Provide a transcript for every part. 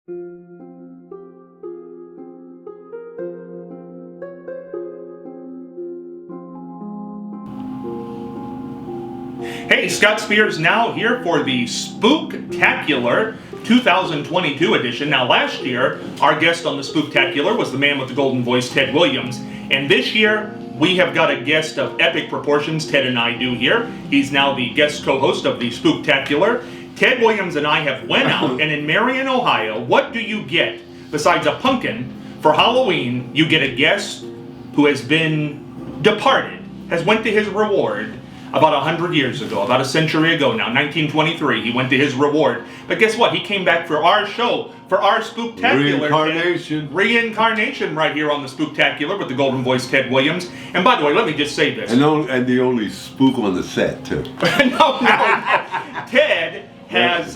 Hey, Scott Spears now here for the Spooktacular 2022 edition. Now, last year, our guest on the Spooktacular was the man with the golden voice, Ted Williams. And this year, we have got a guest of epic proportions, Ted and I do here. He's now the guest co-host of the Spooktacular. Ted Williams and I have went out, and in Marion, Ohio, what do you get besides a pumpkin? For Halloween, you get a guest who has been departed, has went to his reward about 100 years ago, about a century ago now, 1923, he went to his reward. But guess what? He came back for our show, for our Spooktacular. Reincarnation. Reincarnation right here on the Spooktacular with the golden voice Ted Williams. And by the way, let me just say this. And the only spook on the set, too. no. Ted has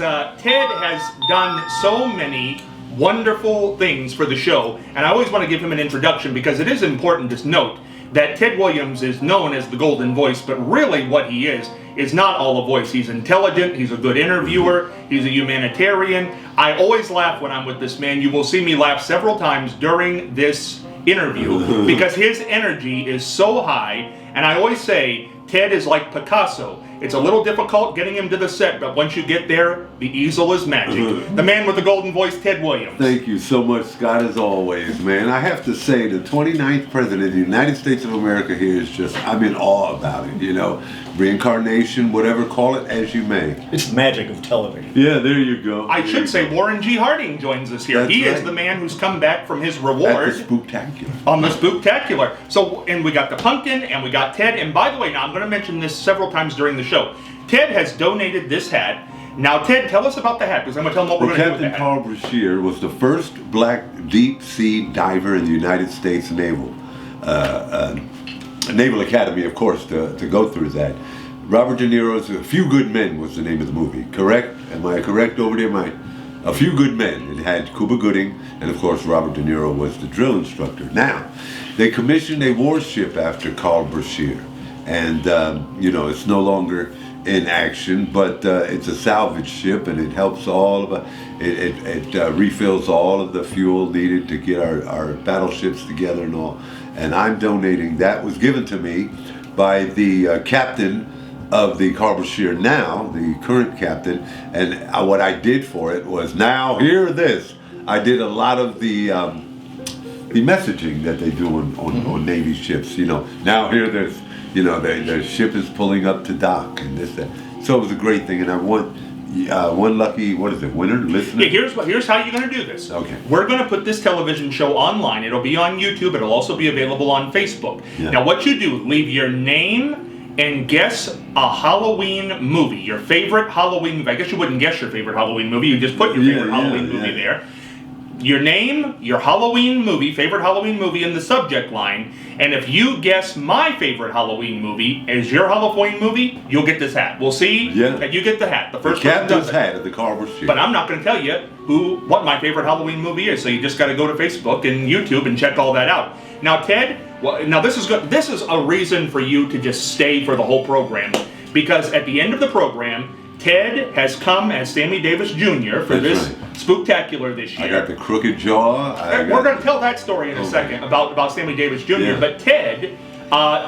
done so many wonderful things for the show, and I always want to give him an introduction because it is important to note that Ted Williams is known as the golden voice, but really what he is not all a voice. He's intelligent, he's a good interviewer, he's a humanitarian. I always laugh when I'm with this man. You will see me laugh several times during this interview because his energy is so high, and I always say, Ted is like Picasso. It's a little difficult getting him to the set, but once you get there, the easel is magic. The man with the golden voice, Ted Williams. Thank you so much, Scott, as always, man. I have to say, the 29th President of the United States of America here is just, I'm in awe about it, you know. Reincarnation, whatever, call it as you may. It's the magic of television. Yeah, there you go. I should say Warren G. Harding joins us here. He is the man who's come back from his reward. At the Spooktacular. On the Spooktacular. So, and we got the pumpkin, and we got Ted. And by the way, now I'm going to mention this several times during the show. Ted has donated this hat. Now, Ted, tell us about the hat, because I'm going to tell him what we're going to do with the hat. Captain Carl Brashear was the first black deep-sea diver in the United States Naval Academy, of course, to go through that. Robert De Niro's A Few Good Men was the name of the movie, correct? Am I correct over there? A Few Good Men. It had Cuba Gooding, and of course Robert De Niro was the drill instructor. Now, they commissioned a warship after Carl Brashear, and you know, it's no longer in action, but it's a salvage ship, and it helps all of it refills all of the fuel needed to get our battleships together and all. And I'm donating. That was given to me by the captain of the Carl Brashear now, the current captain, and what I did for it was, now hear this, I did a lot of the messaging that they do on Navy ships, you know, now hear this, you know, their ship is pulling up to dock and this, that. So it was a great thing, and I want one lucky, what is it, winner, listener? Yeah, here's how you're going to do this. Okay. We're going to put this television show online. It'll be on YouTube. It'll also be available on Facebook. Yeah. Now, what you do, leave your name and guess a Halloween movie. Your favorite Halloween movie. I guess you wouldn't guess your favorite Halloween movie. You just put your favorite Halloween movie there. Your name, your Halloween movie, favorite Halloween movie in the subject line. And if you guess my favorite Halloween movie as your Halloween movie, you'll get this hat. We'll see that you get the hat. The first person captain's does it. hat of the Carl Brashear. But I'm not going to tell you what my favorite Halloween movie is. So you just got to go to Facebook and YouTube and check all that out. Now, Ted, now this is good. This is a reason for you to just stay for the whole program, because at the end of the program, Ted has come as Sammy Davis Jr. for this Spooktacular this year. I got the crooked jaw. We're going to tell that story in a second about Sammy Davis Jr. Yeah. But Ted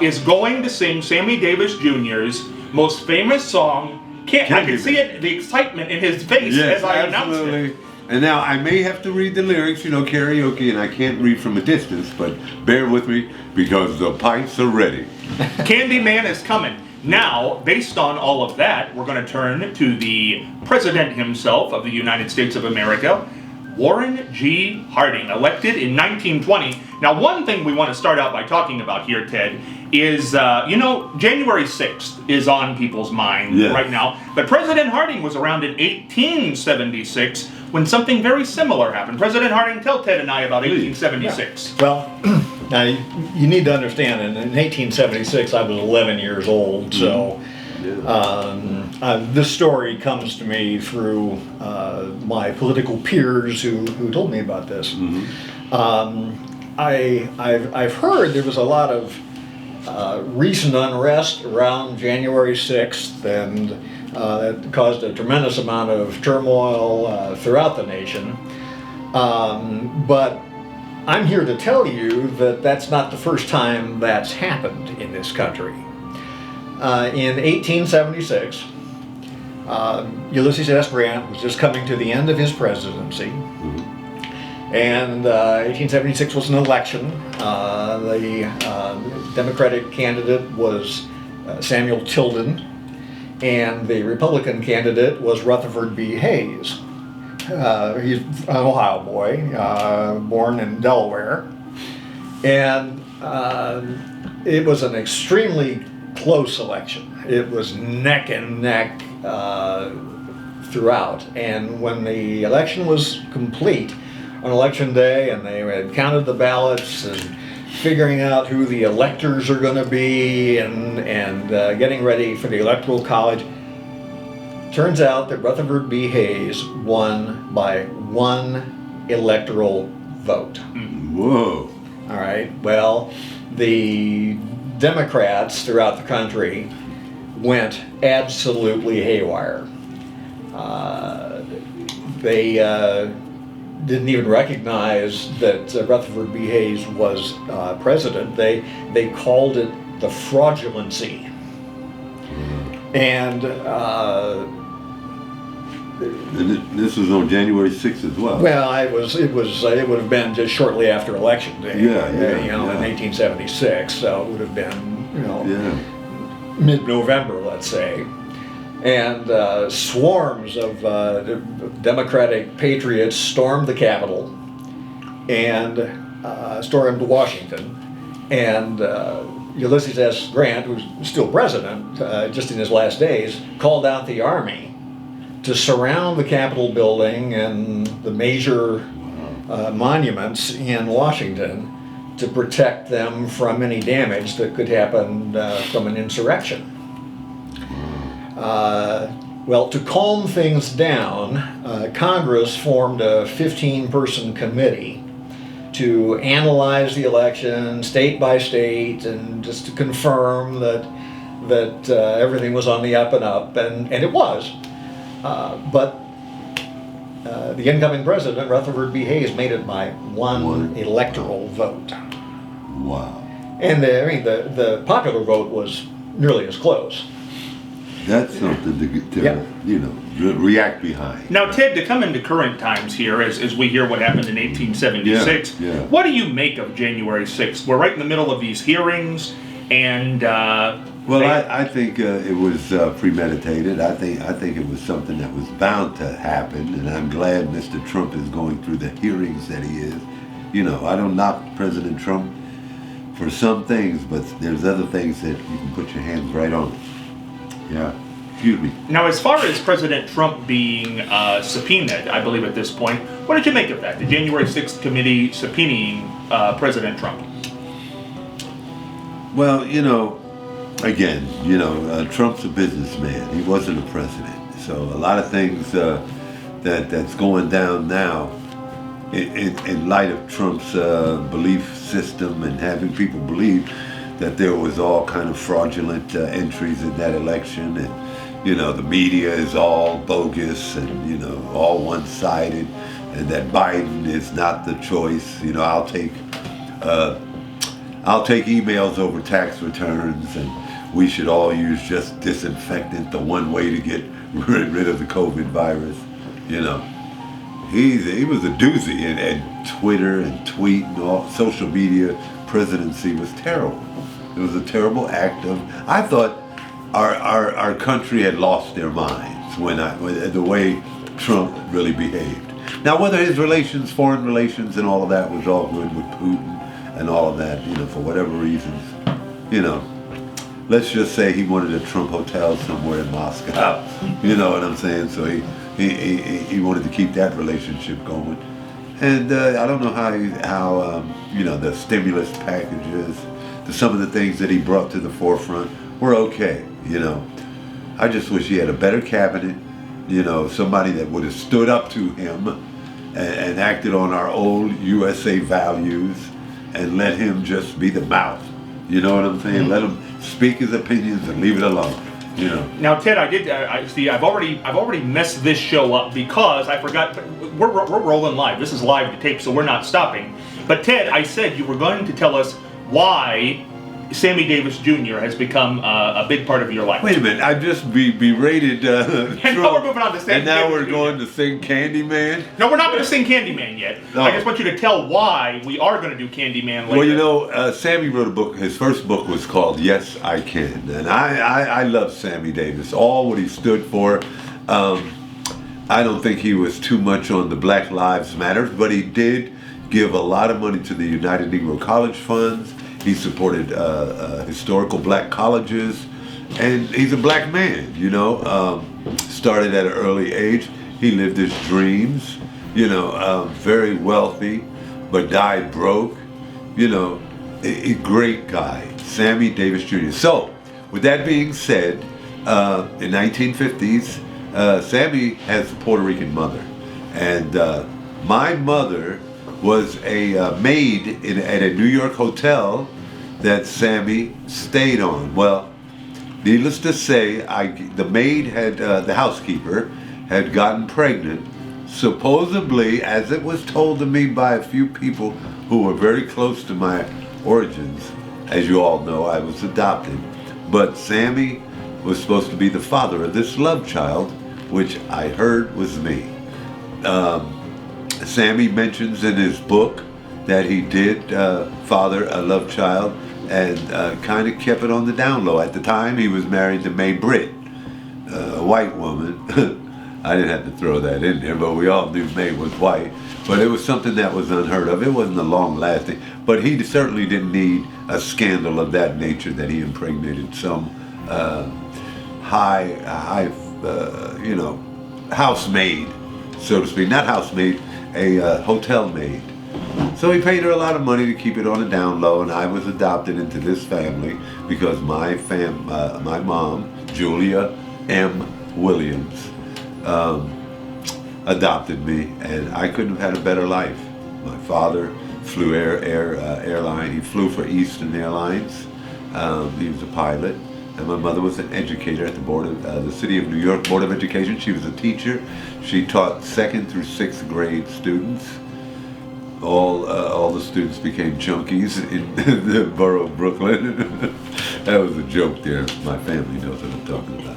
is going to sing Sammy Davis Jr.'s most famous song. I can see it, the excitement in his face as I announced it. And now I may have to read the lyrics, you know, karaoke, and I can't read from a distance, but bear with me because the pints are ready. Candyman is coming. Now, based on all of that, we're going to turn to the President himself of the United States of America, Warren G. Harding, elected in 1920. Now, one thing we want to start out by talking about here, Ted, is, you know, January 6th is on people's mind right now. But President Harding was around in 1876 when something very similar happened. President Harding, tell Ted and I about 1876. Yeah. Well, now you need to understand, in 1876 I was 11 years old, so this story comes to me through my political peers who told me about this. I've heard there was a lot of recent unrest around January 6th, and it caused a tremendous amount of turmoil throughout the nation. But I'm here to tell you that that's not the first time that's happened in this country. In 1876, Ulysses S. Grant was just coming to the end of his presidency. And 1876 was an election. The Democratic candidate was Samuel Tilden, and the Republican candidate was Rutherford B. Hayes. He's an Ohio boy, born in Delaware. And it was an extremely close election. It was neck and neck throughout. And when the election was complete, on election day, and they had counted the ballots and figuring out who the electors are going to be and getting ready for the Electoral College, turns out that Rutherford B. Hayes won by 1 electoral vote. Whoa. All right. Well, the Democrats throughout the country went absolutely haywire. They didn't even recognize that Rutherford B. Hayes was president. They called it the fraudulency. And this was on January 6th as well. well, it would have been just shortly after Election Day. In 1876. So it would have been mid-November, let's say. And swarms of Democratic patriots stormed the Capitol and stormed Washington. And Ulysses S. Grant, who's still president, just in his last days, called out the army to surround the Capitol building and the major monuments in Washington to protect them from any damage that could happen from an insurrection. Well, to calm things down, Congress formed a 15-person committee to analyze the election state by state and just to confirm that everything was on the up and up, and it was. But the incoming president, Rutherford B. Hayes, made it by one electoral vote. Wow. And the popular vote was nearly as close. That's something to react behind. Now, Ted, to come into current times here, as we hear what happened in 1876, what do you make of January 6th? We're right in the middle of these hearings, and I think it was premeditated. I think it was something that was bound to happen, and I'm glad Mr. Trump is going through the hearings that he is. I don't knock President Trump for some things, but there's other things that you can put your hands right on. Yeah. Excuse me. Now, as far as President Trump being subpoenaed, I believe at this point, what did you make of that? The January 6th committee subpoenaing President Trump? Well, again, Trump's a businessman. He wasn't a president. So a lot of things that's going down now in light of Trump's belief system and having people believe that there was all kind of fraudulent entries in that election, and the media is all bogus and all one-sided, and that Biden is not the choice. I'll take emails over tax returns, and we should all use just disinfectant, the one way to get rid of the COVID virus. He was a doozy, and Twitter and tweet and all social media presidency was terrible. It was a terrible act of. I thought our country had lost their minds when the way Trump really behaved. Now, whether his foreign relations, and all of that was all good with Putin and all of that, for whatever reasons, let's just say he wanted a Trump hotel somewhere in Moscow. You know what I'm saying? So he wanted to keep that relationship going. And I don't know how the stimulus packages, some of the things that he brought to the forefront were okay. I just wish he had a better cabinet. Somebody that would have stood up to him and acted on our old USA values, and let him just be the mouth. You know what I'm saying? Let him speak his opinions and leave it alone. You know. Now, Ted, I see. I've already messed this show up because I forgot. We're rolling live. This is live to tape, so we're not stopping. But Ted, I said you were going to tell us why Sammy Davis Jr. has become a big part of your life. Wait a minute, I just berated And now we're moving on to Sammy and now Davis we're Jr. going to sing Candyman? No, we're not going to sing Candyman yet. No. I just want you to tell why we are going to do Candyman later. Well, you know, Sammy wrote a book. His first book was called Yes, I Can. And I love Sammy Davis, all what he stood for. I don't think he was too much on the Black Lives Matter, but he did give a lot of money to the United Negro College Funds. He supported historical black colleges, and he's a black man, you know. Started at an early age. He lived his dreams, you know, very wealthy, but died broke, you know, a great guy, Sammy Davis Jr. So, with that being said, in 1950s, Sammy has a Puerto Rican mother, and my mother was a maid at a New York hotel that Sammy stayed on. Well, needless to say, the maid had, the housekeeper, had gotten pregnant, supposedly, as it was told to me by a few people who were very close to my origins. As you all know, I was adopted. But Sammy was supposed to be the father of this love child, which I heard was me. Sammy mentions in his book that he did father a love child and kind of kept it on the down low. At the time, he was married to Mae Britt, a white woman. I didn't have to throw that in there, but we all knew Mae was white. But it was something that was unheard of. It wasn't a long lasting, but he certainly didn't need a scandal of that nature that he impregnated some you know, housemaid, so to speak. Not housemaid, a hotel maid. So he paid her a lot of money to keep it on the down low, and I was adopted into this family because my mom, Julia M. Williams, adopted me, and I couldn't have had a better life. My father flew airline. He flew for Eastern Airlines. He was a pilot. And my mother was an educator at the City of New York Board of Education. She was a teacher. She taught 2nd through 6th grade students. All the students became junkies in the borough of Brooklyn. That was a joke there. My family knows what I'm talking about.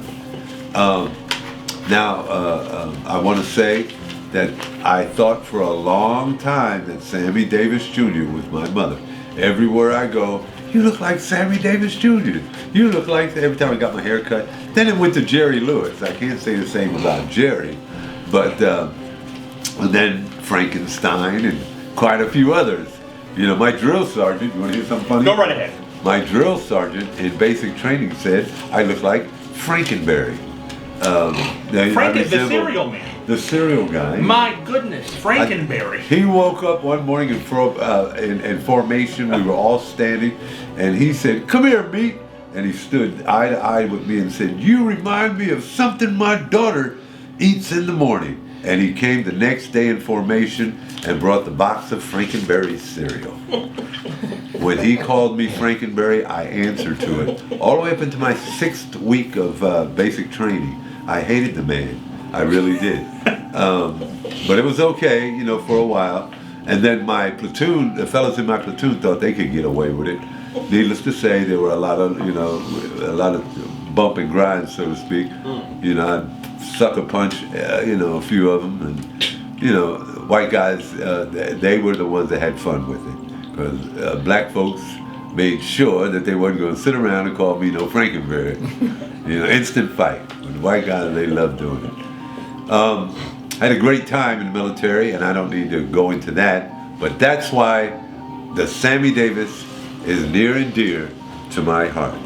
I want to say that I thought for a long time that Sammy Davis Jr. was my mother. Everywhere I go, you look like Sammy Davis Jr. You look like, every time I got my hair cut. Then it went to Jerry Lewis. I can't say the same about Jerry. But then Frankenstein and quite a few others. You know, my drill sergeant, you want to hear something funny? Go right ahead. My drill sergeant in basic training said I look like Frankenberry. The cereal man. The cereal guy. My goodness, Frankenberry. He woke up one morning in formation. We were all standing, and he said, "Come here, meat." And he stood eye to eye with me and said, "You remind me of something my daughter eats in the morning." And he came the next day in formation and brought the box of Frankenberry cereal. When he called me Frankenberry, I answered to it. All the way up into my 6th week of basic training, I hated the man. I really did. But it was okay, you know, for a while. And then my platoon, the fellas in my platoon thought they could get away with it. Needless to say, there were a lot of bump and grind, so to speak. You know, I'd sucker punch, you know, a few of them. And, you know, white guys, they were the ones that had fun with it. Because black folks made sure that they wasn't going to sit around and call me no Frankenberry. You know, instant fight. With the white guys, they loved doing it. I had a great time in the military, and I don't need to go into that, but that's why the Sammy Davis is near and dear to my heart.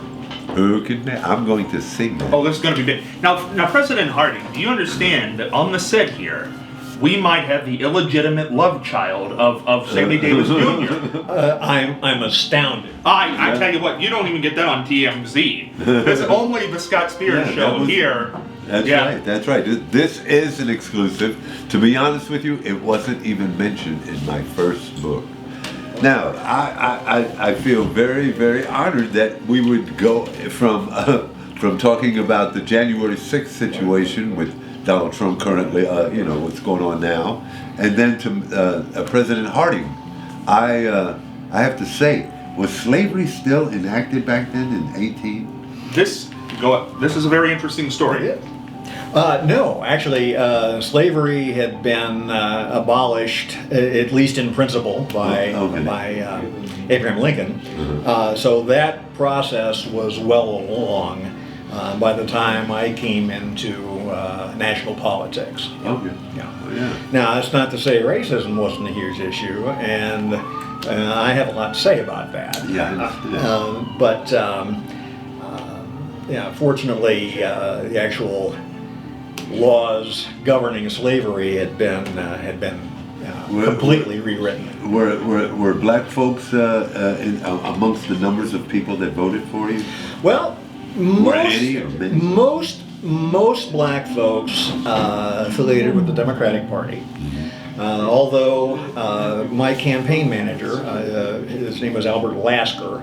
I'm going to sing that. Oh, this is going to be big. Now, President Harding, do you understand that on the set here, we might have the illegitimate love child of Sammy Davis Jr.? I'm astounded. I tell you what, you don't even get that on TMZ. There's only the Scott Spears show here. That's right. This is an exclusive. To be honest with you, it wasn't even mentioned in my first book. Now, I feel very, very honored that we would go from from talking about the January 6th situation with Donald Trump currently, what's going on now, and then to President Harding. I have to say, was slavery still enacted back then in 18? This is a very interesting story. No, actually, slavery had been abolished, at least in principle, by Abraham Lincoln. So that process was well along by the time I came into national politics. Okay. Yeah. Oh, yeah. Now, that's not to say racism wasn't a huge issue, and I have a lot to say about that. Yeah, I understand. Fortunately, the actual laws governing slavery had been completely rewritten. Were black folks amongst the numbers of people that voted for you? Well, any or many? most black folks affiliated with the Democratic Party. Although my campaign manager, his name was Albert Lasker,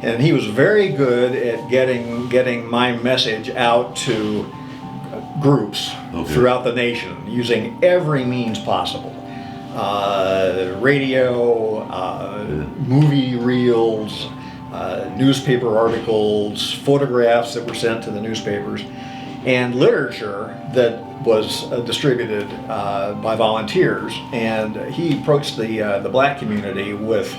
and he was very good at getting my message out to groups throughout the nation using every means possible. Radio, movie reels, newspaper articles, photographs that were sent to the newspapers, and literature that was distributed by volunteers. And he approached the black community with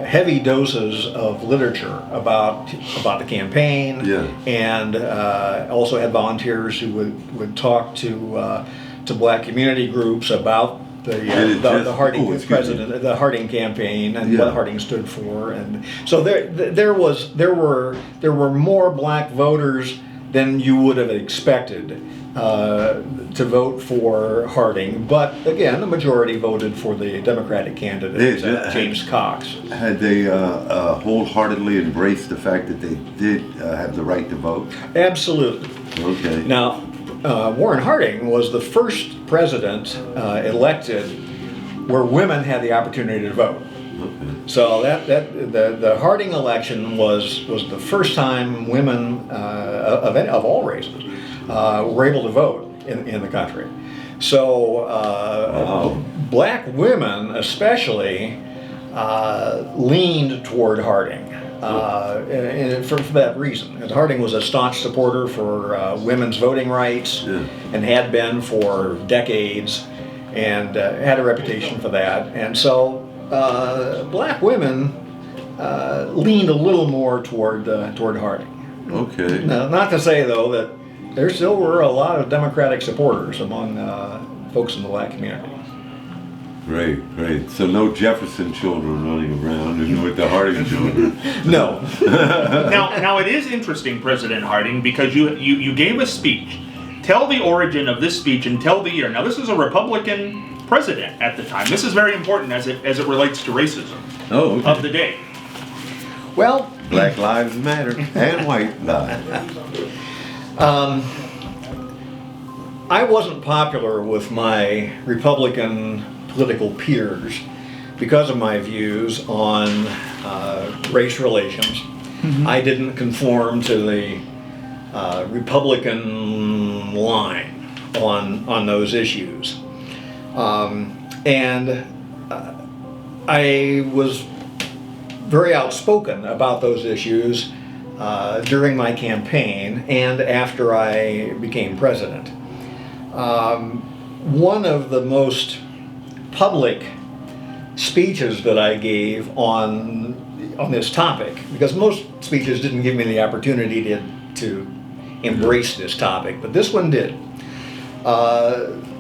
heavy doses of literature about the campaign, and also had volunteers who would talk to black community groups about the Harding the Harding campaign and what Harding stood for, and so there were more black voters than you would have expected to vote for Harding, but again, the majority voted for the Democratic candidate, James Cox. Had they wholeheartedly embraced the fact that they did have the right to vote? Absolutely. Okay. Now, Warren Harding was the first president elected where women had the opportunity to vote. Okay. So the Harding election was the first time women of all races were able to vote in the country. So black women especially leaned toward Harding. And for that reason. And Harding was a staunch supporter for women's voting rights and had been for decades, and had a reputation for that. And so black women leaned a little more toward Harding. Okay. Now, not to say, though, that there still were a lot of Democratic supporters among folks in the black community. Great. So no Jefferson children running around with the Harding children. No. Now it is interesting, President Harding, because you gave a speech. Tell the origin of this speech and tell the year. Now this is a Republican president at the time. This is very important as it relates to racism of the day. Well, Black Lives Matter and white lives. I wasn't popular with my Republican political peers because of my views on race relations. I didn't conform to the Republican line on those issues. And I was very outspoken about those issues during my campaign and after I became president. One of the most public speeches that I gave on this topic, because most speeches didn't give me the opportunity to embrace this topic, but this one did.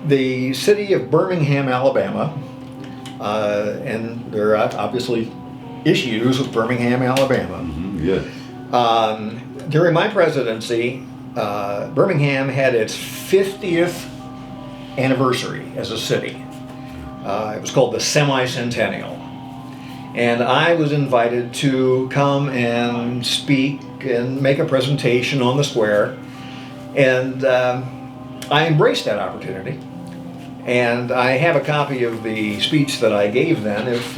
The city of Birmingham, Alabama, and there are obviously issues with Birmingham, Alabama. During my presidency, Birmingham had its 50th anniversary as a city. It was called the Semi-Centennial. And I was invited to come and speak and make a presentation on the square. And I embraced that opportunity. And I have a copy of the speech that I gave then, if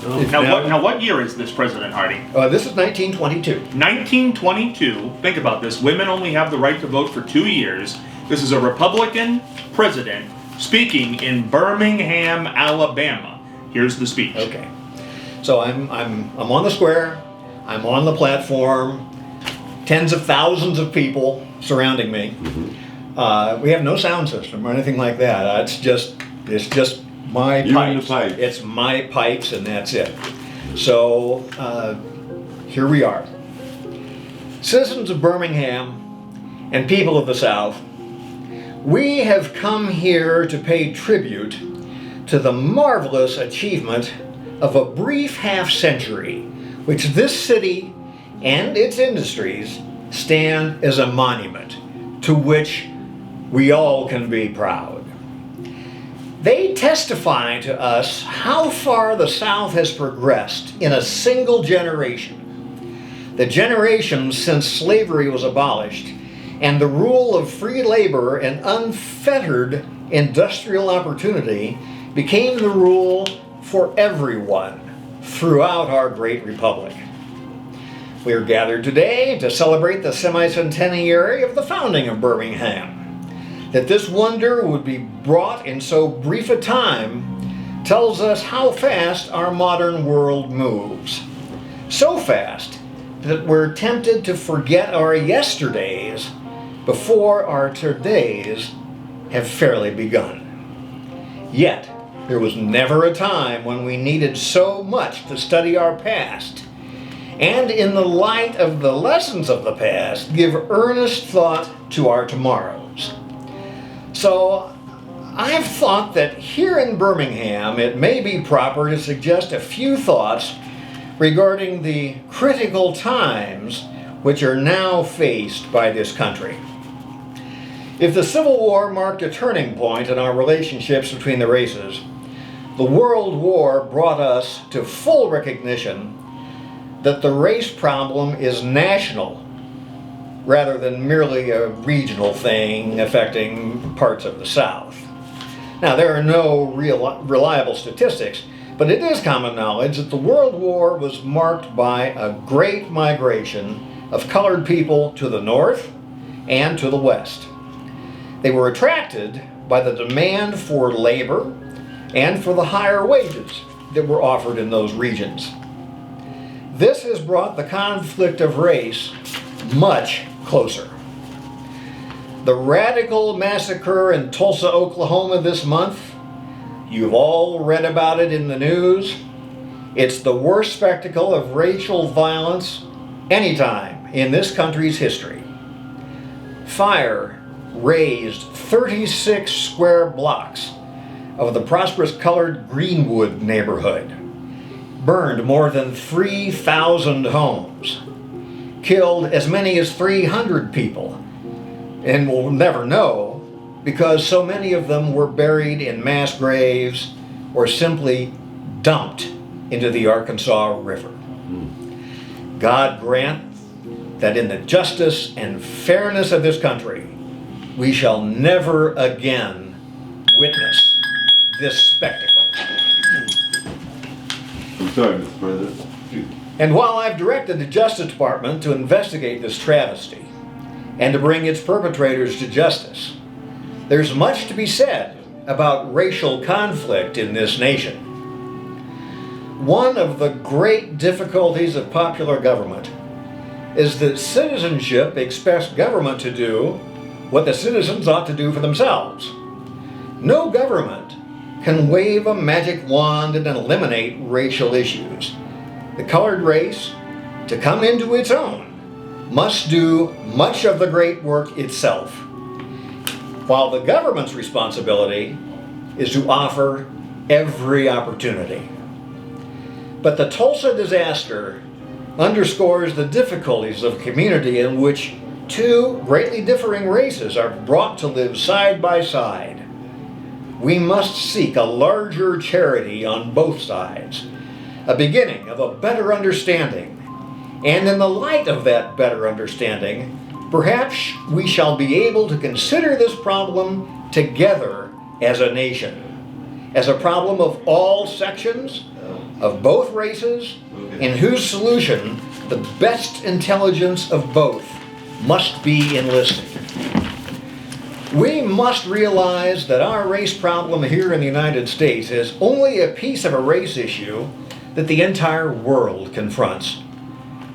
Now what year is this, President Harding? This is 1922. 1922. Think about this. Women only have the right to vote for 2 years. This is a Republican president speaking in Birmingham, Alabama. Here's the speech. Okay. So I'm on the square. I'm on the platform. Tens of thousands of people surrounding me. We have no sound system or anything like that. It's just my You and pipes. the pipe. It's my pipes, and that's it. So here we are, citizens of Birmingham and people of the South. We have come here to pay tribute to the marvelous achievement of a brief half-century, which this city and its industries stand as a monument to which we all can be proud. They testify to us how far the South has progressed in a single generation. The generations since slavery was abolished and the rule of free labor and unfettered industrial opportunity became the rule for everyone throughout our great republic. We are gathered today to celebrate the semi-centenary of the founding of Birmingham. That this wonder would be brought in so brief a time tells us how fast our modern world moves. So fast that we're tempted to forget our yesterdays before our todays have fairly begun. Yet, there was never a time when we needed so much to study our past, and in the light of the lessons of the past, give earnest thought to our tomorrows. So, I've thought that here in Birmingham, it may be proper to suggest a few thoughts regarding the critical times which are now faced by this country. If the Civil War marked a turning point in our relationships between the races, the World War brought us to full recognition that the race problem is national rather than merely a regional thing affecting parts of the South. Now, there are no reliable statistics, but it is common knowledge that the World War was marked by a great migration of colored people to the north and to the west. They were attracted by the demand for labor and for the higher wages that were offered in those regions. This has brought the conflict of race much closer. The radical massacre in Tulsa, Oklahoma this month, you've all read about it in the news. It's the worst spectacle of racial violence anytime in this country's history. Fire razed 36 square blocks of the prosperous colored Greenwood neighborhood, burned more than 3,000 homes, killed as many as 300 people, and we'll never know because so many of them were buried in mass graves or simply dumped into the Arkansas River. God grant that in the justice and fairness of this country, we shall never again witness this spectacle. I'm sorry, Mr. President. And while I've directed the Justice Department to investigate this travesty and to bring its perpetrators to justice, there's much to be said about racial conflict in this nation. One of the great difficulties of popular government is that citizenship expects government to do what the citizens ought to do for themselves. No government can wave a magic wand and eliminate racial issues. The colored race, to come into its own, must do much of the great work itself, while the government's responsibility is to offer every opportunity. But the Tulsa disaster underscores the difficulties of a community in which two greatly differing races are brought to live side by side. We must seek a larger charity on both sides, a beginning of a better understanding, and in the light of that better understanding, perhaps we shall be able to consider this problem together as a nation, as a problem of all sections, of both races, in whose solution the best intelligence of both must be enlisted. We must realize that our race problem here in the United States is only a piece of a race issue that the entire world confronts.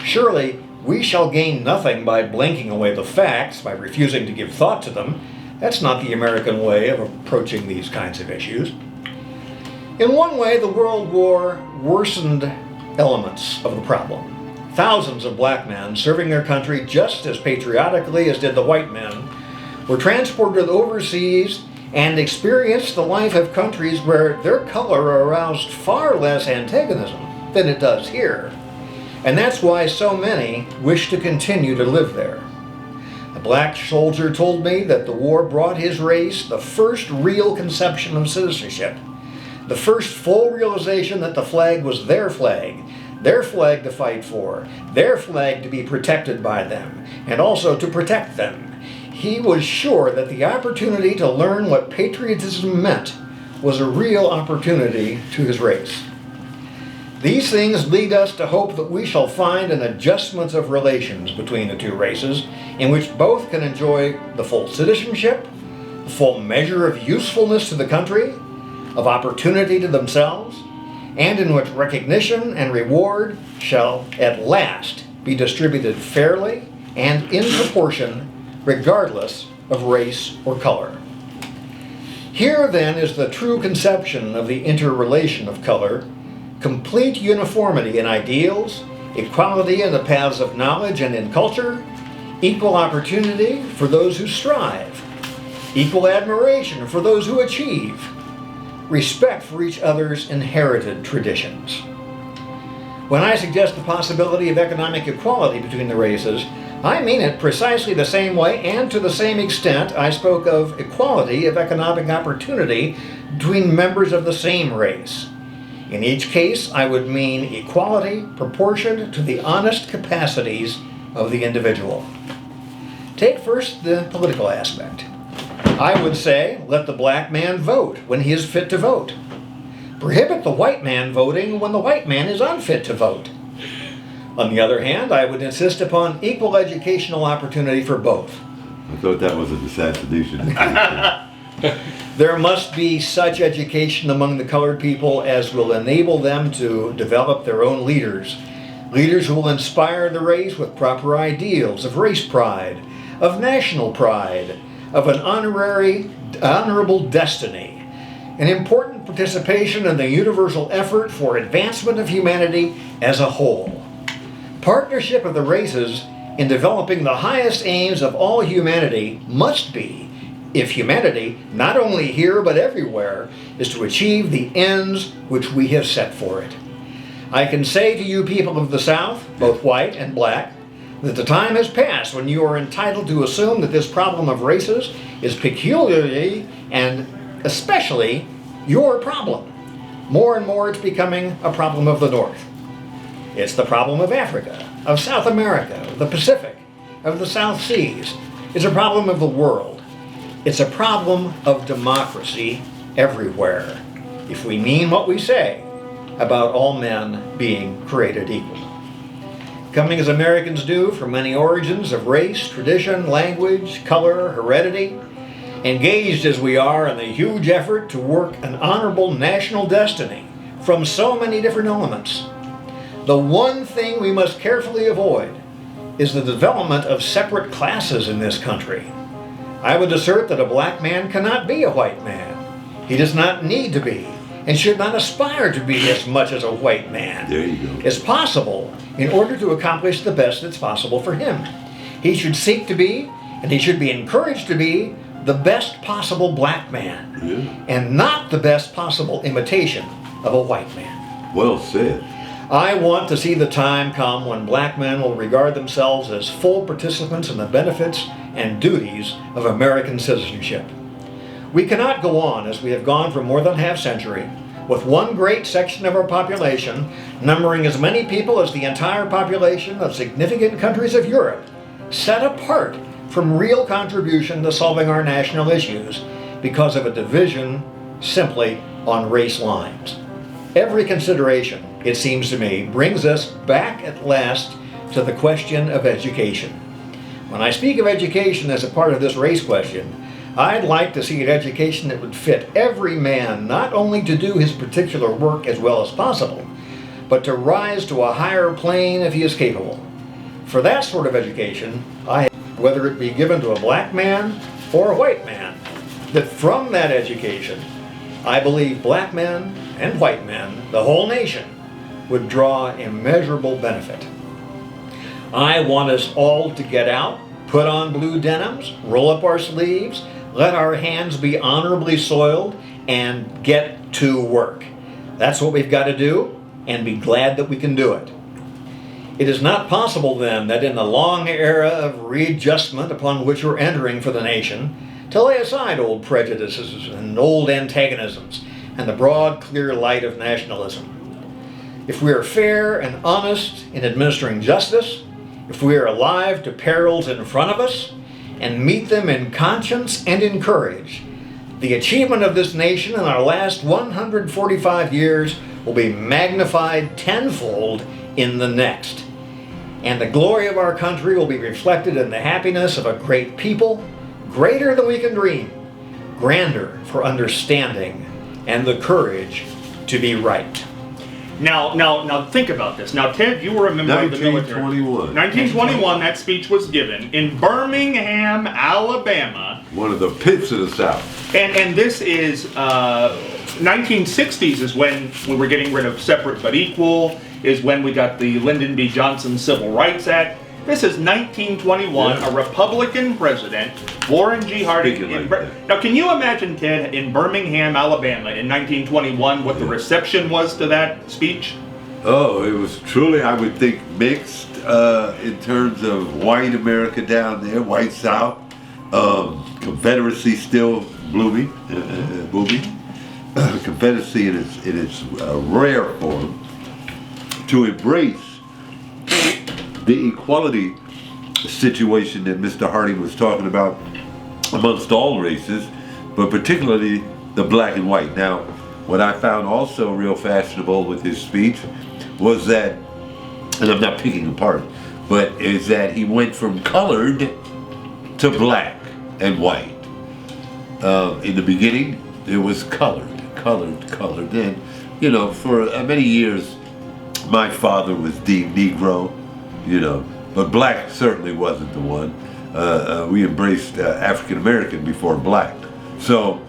Surely, we shall gain nothing by blinking away the facts, by refusing to give thought to them. That's not the American way of approaching these kinds of issues. In one way, the World War worsened elements of the problem. Thousands of black men serving their country just as patriotically as did the white men were transported overseas and experienced the life of countries where their color aroused far less antagonism than it does here. And that's why so many wish to continue to live there. A black soldier told me that the war brought his race the first real conception of citizenship, the first full realization that the flag was their flag to fight for, their flag to be protected by them, and also to protect them. He was sure that the opportunity to learn what patriotism meant was a real opportunity to his race. These things lead us to hope that we shall find an adjustment of relations between the two races in which both can enjoy the full citizenship, the full measure of usefulness to the country, of opportunity to themselves, and in which recognition and reward shall at last be distributed fairly and in proportion, regardless of race or color. Here then is the true conception of the interrelation of color: complete uniformity in ideals, equality in the paths of knowledge and in culture, equal opportunity for those who strive, equal admiration for those who achieve, respect for each other's inherited traditions. When I suggest the possibility of economic equality between the races, I mean it precisely the same way and to the same extent I spoke of equality of economic opportunity between members of the same race. In each case, I would mean equality proportioned to the honest capacities of the individual. Take first the political aspect. I would say, let the black man vote when he is fit to vote. Prohibit the white man voting when the white man is unfit to vote. On the other hand, I would insist upon equal educational opportunity for both. I thought that was an assassination. There must be such education among the colored people as will enable them to develop their own leaders. Leaders who will inspire the race with proper ideals of race pride, of national pride, of an honorable destiny, an important participation in the universal effort for advancement of humanity as a whole. Partnership of the races in developing the highest aims of all humanity must be, if humanity, not only here but everywhere, is to achieve the ends which we have set for it. I can say to you people of the South, both white and black, that the time has passed when you are entitled to assume that this problem of races is peculiarly and especially your problem. More and more it's becoming a problem of the North. It's the problem of Africa, of South America, of the Pacific, of the South Seas. It's a problem of the world. It's a problem of democracy everywhere, if we mean what we say about all men being created equal. Coming as Americans do from many origins of race, tradition, language, color, heredity, engaged as we are in the huge effort to work an honorable national destiny from so many different elements, the one thing we must carefully avoid is the development of separate classes in this country. I would assert that a black man cannot be a white man. He does not need to be, and should not aspire to be as much as a white man There you go. is possible in order to accomplish the best that's possible for him. He should seek to be, and he should be encouraged to be, the best possible black man, and not the best possible imitation of a white man. Well said. I want to see the time come when black men will regard themselves as full participants in the benefits and duties of American citizenship. We cannot go on as we have gone for more than half century, with one great section of our population, numbering as many people as the entire population of significant countries of Europe, set apart from real contribution to solving our national issues because of a division simply on race lines. Every consideration, it seems to me, brings us back at last to the question of education. When I speak of education as a part of this race question, I'd like to see an education that would fit every man not only to do his particular work as well as possible, but to rise to a higher plane if he is capable. For that sort of education, whether it be given to a black man or a white man, that from that education, I believe black men and white men, the whole nation, would draw immeasurable benefit. I want us all to get out, put on blue denims, roll up our sleeves, let our hands be honorably soiled, and get to work. That's what we've got to do, and be glad that we can do it. It is not possible then that in the long era of readjustment upon which we're entering for the nation, to lay aside old prejudices and old antagonisms and the broad, clear light of nationalism. If we are fair and honest in administering justice, if we are alive to perils in front of us and meet them in conscience and in courage, the achievement of this nation in our last 145 years will be magnified tenfold in the next. And the glory of our country will be reflected in the happiness of a great people, greater than we can dream, grander for understanding, and the courage to be right. Now, think about this. Now, Ted, you were a member of the military. 1921. 1921, that speech was given in Birmingham, Alabama. One of the pits of the South. And this is 1960s is when we were getting rid of separate but equal, is when we got the Lyndon B. Johnson Civil Rights Act. This is 1921, Yeah. a Republican president, Warren G. Harding. Speaking like that. Now, can you imagine, Ted, in Birmingham, Alabama in 1921, what the reception was to that speech? Oh, it was truly, I would think, mixed in terms of white America down there, white South, Confederacy still booming, Confederacy in its rare form, to embrace the equality situation that Mr. Harding was talking about amongst all races, but particularly the black and white. Now, what I found also real fashionable with his speech was that, and I'm not picking apart, but is that he went from colored to black and white. In the beginning, it was colored. And, you know, for many years, my father was deemed Negro, you know, but black certainly wasn't the one. We embraced African American before black. So,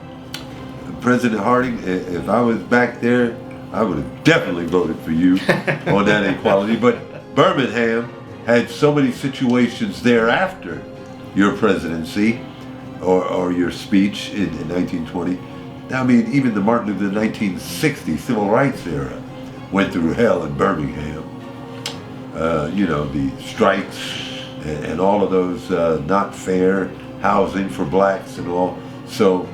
President Harding, if I was back there, I would have definitely voted for you on that equality. But Birmingham had so many situations thereafter your presidency or your speech in 1920. I mean, even the Martin Luther 1960 civil rights era went through hell in Birmingham. You know, the strikes and all of those not fair housing for blacks and all. So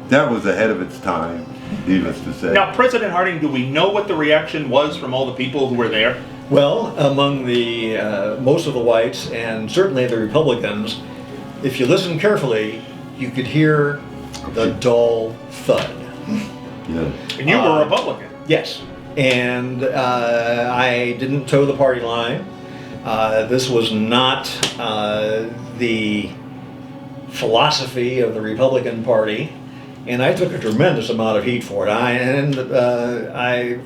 that was ahead of its time, needless to say. Now, President Harding, do we know what the reaction was from all the people who were there? Well, among the most of the whites and certainly the Republicans, if you listen carefully, you could hear the dull thud. Yeah. And you were a Republican. Yes, and I didn't toe the party line. This was not the philosophy of the Republican Party, and I took a tremendous amount of heat for it.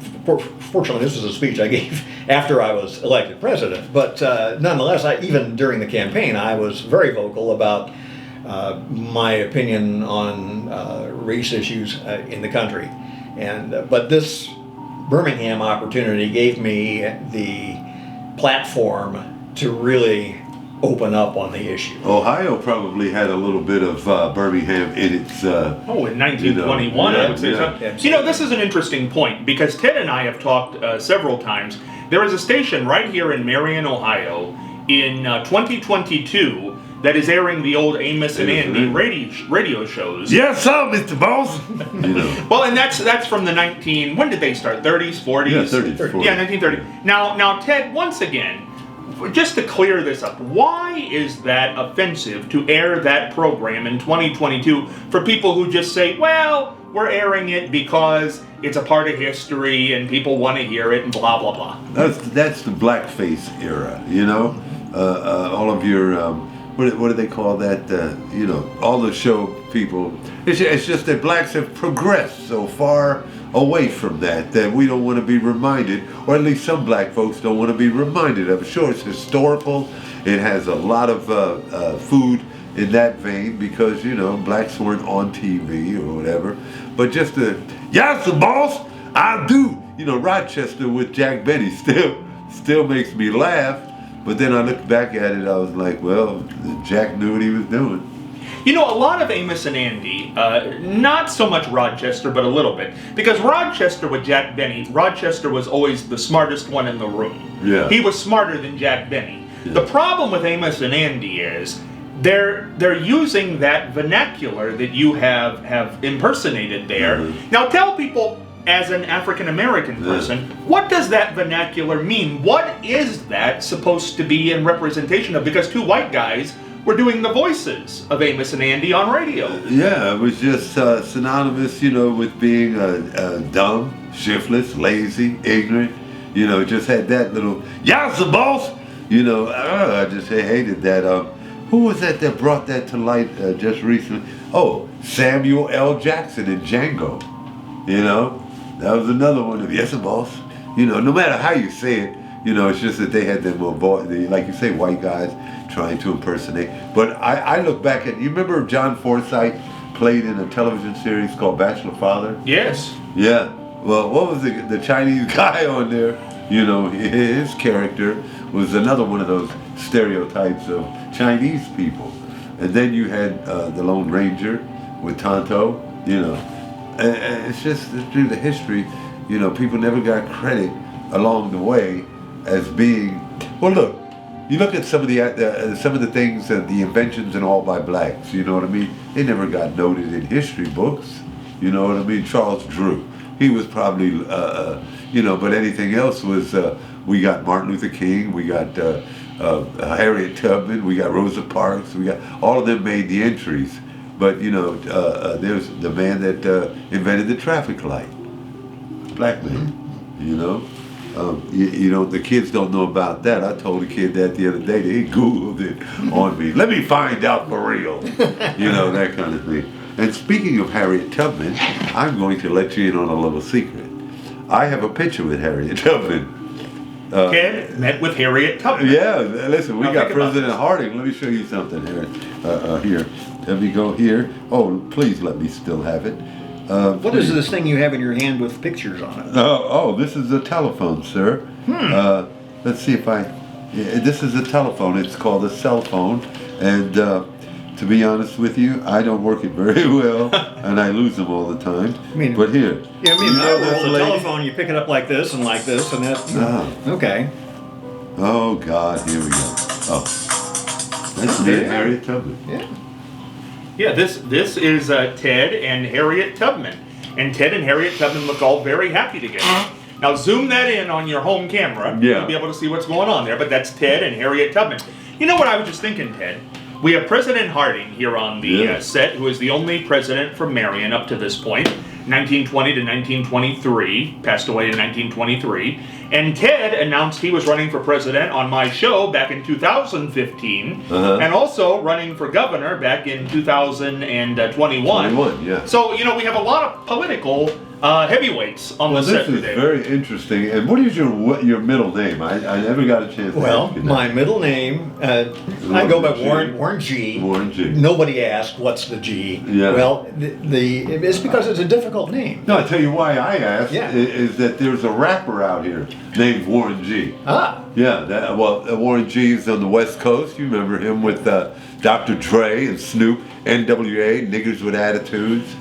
Fortunately, this was a speech I gave after I was elected president, but nonetheless, even during the campaign, I was very vocal about my opinion on race issues in the country. But this Birmingham opportunity gave me the platform to really open up on the issue. Ohio probably had a little bit of Birmingham in its. In 1921, I would say so. Yeah. You know, this is an interesting point because Ted and I have talked several times. There is a station right here in Marion, Ohio, in 2022 that is airing the old Amos and Andy radio shows. Yes, sir, Mr. Boss. You know. Well, and that's from the when did they start? 30s, 40s? Yeah, 30s. 40s. Yeah, 1930. Now, Ted, once again, just to clear this up, why is that offensive to air that program in 2022 for people who just say, well, we're airing it because it's a part of history and people want to hear it and blah blah blah. That's the blackface era, you know. All of your what do they call that? You know, all the show people. It's just that blacks have progressed so far away from that we don't want to be reminded, or at least some black folks don't want to be reminded of it. Sure, it's historical. It has a lot of food in that vein because, you know, blacks weren't on TV or whatever. But just yes, the boss, I do. You know, Rochester with Jack Benny still makes me laugh. But then I looked back at it, I was like, well, Jack knew what he was doing. You know, a lot of Amos and Andy, not so much Rochester, but a little bit. Because Rochester with Jack Benny, Rochester was always the smartest one in the room. Yeah. He was smarter than Jack Benny. Yeah. The problem with Amos and Andy is they're using that vernacular that you have impersonated there. Mm-hmm. Now tell people, as an African American person, what does that vernacular mean? What is that supposed to be in representation of? Because two white guys were doing the voices of Amos and Andy on radio. Yeah, it was just synonymous, you know, with being dumb, shiftless, lazy, ignorant. You know, just had that little, yes, the boss. You know, I just hated that. Who was that brought that to light just recently? Oh, Samuel L. Jackson in Django. You know, that was another one of, yes, the boss. You know, no matter how you say it, you know, it's just that they had them like you say, white guys trying to impersonate. But I look back at, you remember John Forsythe played in a television series called Bachelor Father? Yes. Yeah. Well, what was the Chinese guy on there? You know, his character was another one of those stereotypes of Chinese people. And then you had the Lone Ranger with Tonto, you know. And it's just through the history, you know, people never got credit along the way as being, well, look, you look at some of the things, the inventions and all by blacks, you know what I mean? They never got noted in history books, you know what I mean? Charles Drew, he was probably, you know, but anything else was, we got Martin Luther King, we got Harriet Tubman, we got Rosa Parks, we got, all of them made the entries. But, you know, there's the man that invented the traffic light, black man, you know? You know, the kids don't know about that. I told a kid that the other day. They Googled it on me. Let me find out for real. You know, that kind of thing. And speaking of Harriet Tubman, I'm going to let you in on a little secret. I have a picture with Harriet Tubman. Ken met with Harriet Tubman. Yeah, listen, we Now got think about President Harding. Let me show you something here. Here. Let me go here. Oh, please let me still have it. What is this thing you have in your hand with pictures on it? Oh, this is a telephone, sir. Let's see if this is a telephone. It's called a cell phone. And to be honest with you, I don't work it very well, and I lose them all the time. I mean, but here. Yeah, I mean, you know this the lady? telephone, you pick it up like this, and that. Okay. Oh, God, here we go. Oh. That's me, Harriet Tubman. Yeah. Yeah, this is Ted and Harriet Tubman. And Ted and Harriet Tubman look all very happy together. Now zoom that in on your home camera. Yeah. You'll be able to see what's going on there, but that's Ted and Harriet Tubman. You know what I was just thinking, Ted? We have President Harding here on the set, who is the only president from Marion up to this point, 1920 to 1923, passed away in 1923. And Ted announced he was running for president on my show back in 2015, and also running for governor back in 2021. Yeah. So, you know, we have a lot of political heavyweights on the set This is today. very interesting. And what is your middle name? I never got a chance to Well, ask you that. my middle name, I go by Warren G. Warren G. Nobody asked what's the G. Yeah. Well, it's because it's a difficult name. No, I'll tell you why I asked Yeah. is that there's a rapper out here named Warren G. Ah. Yeah, Warren G's on the West Coast. You remember him with Dr. Dre and Snoop, NWA, Niggers with Attitudes.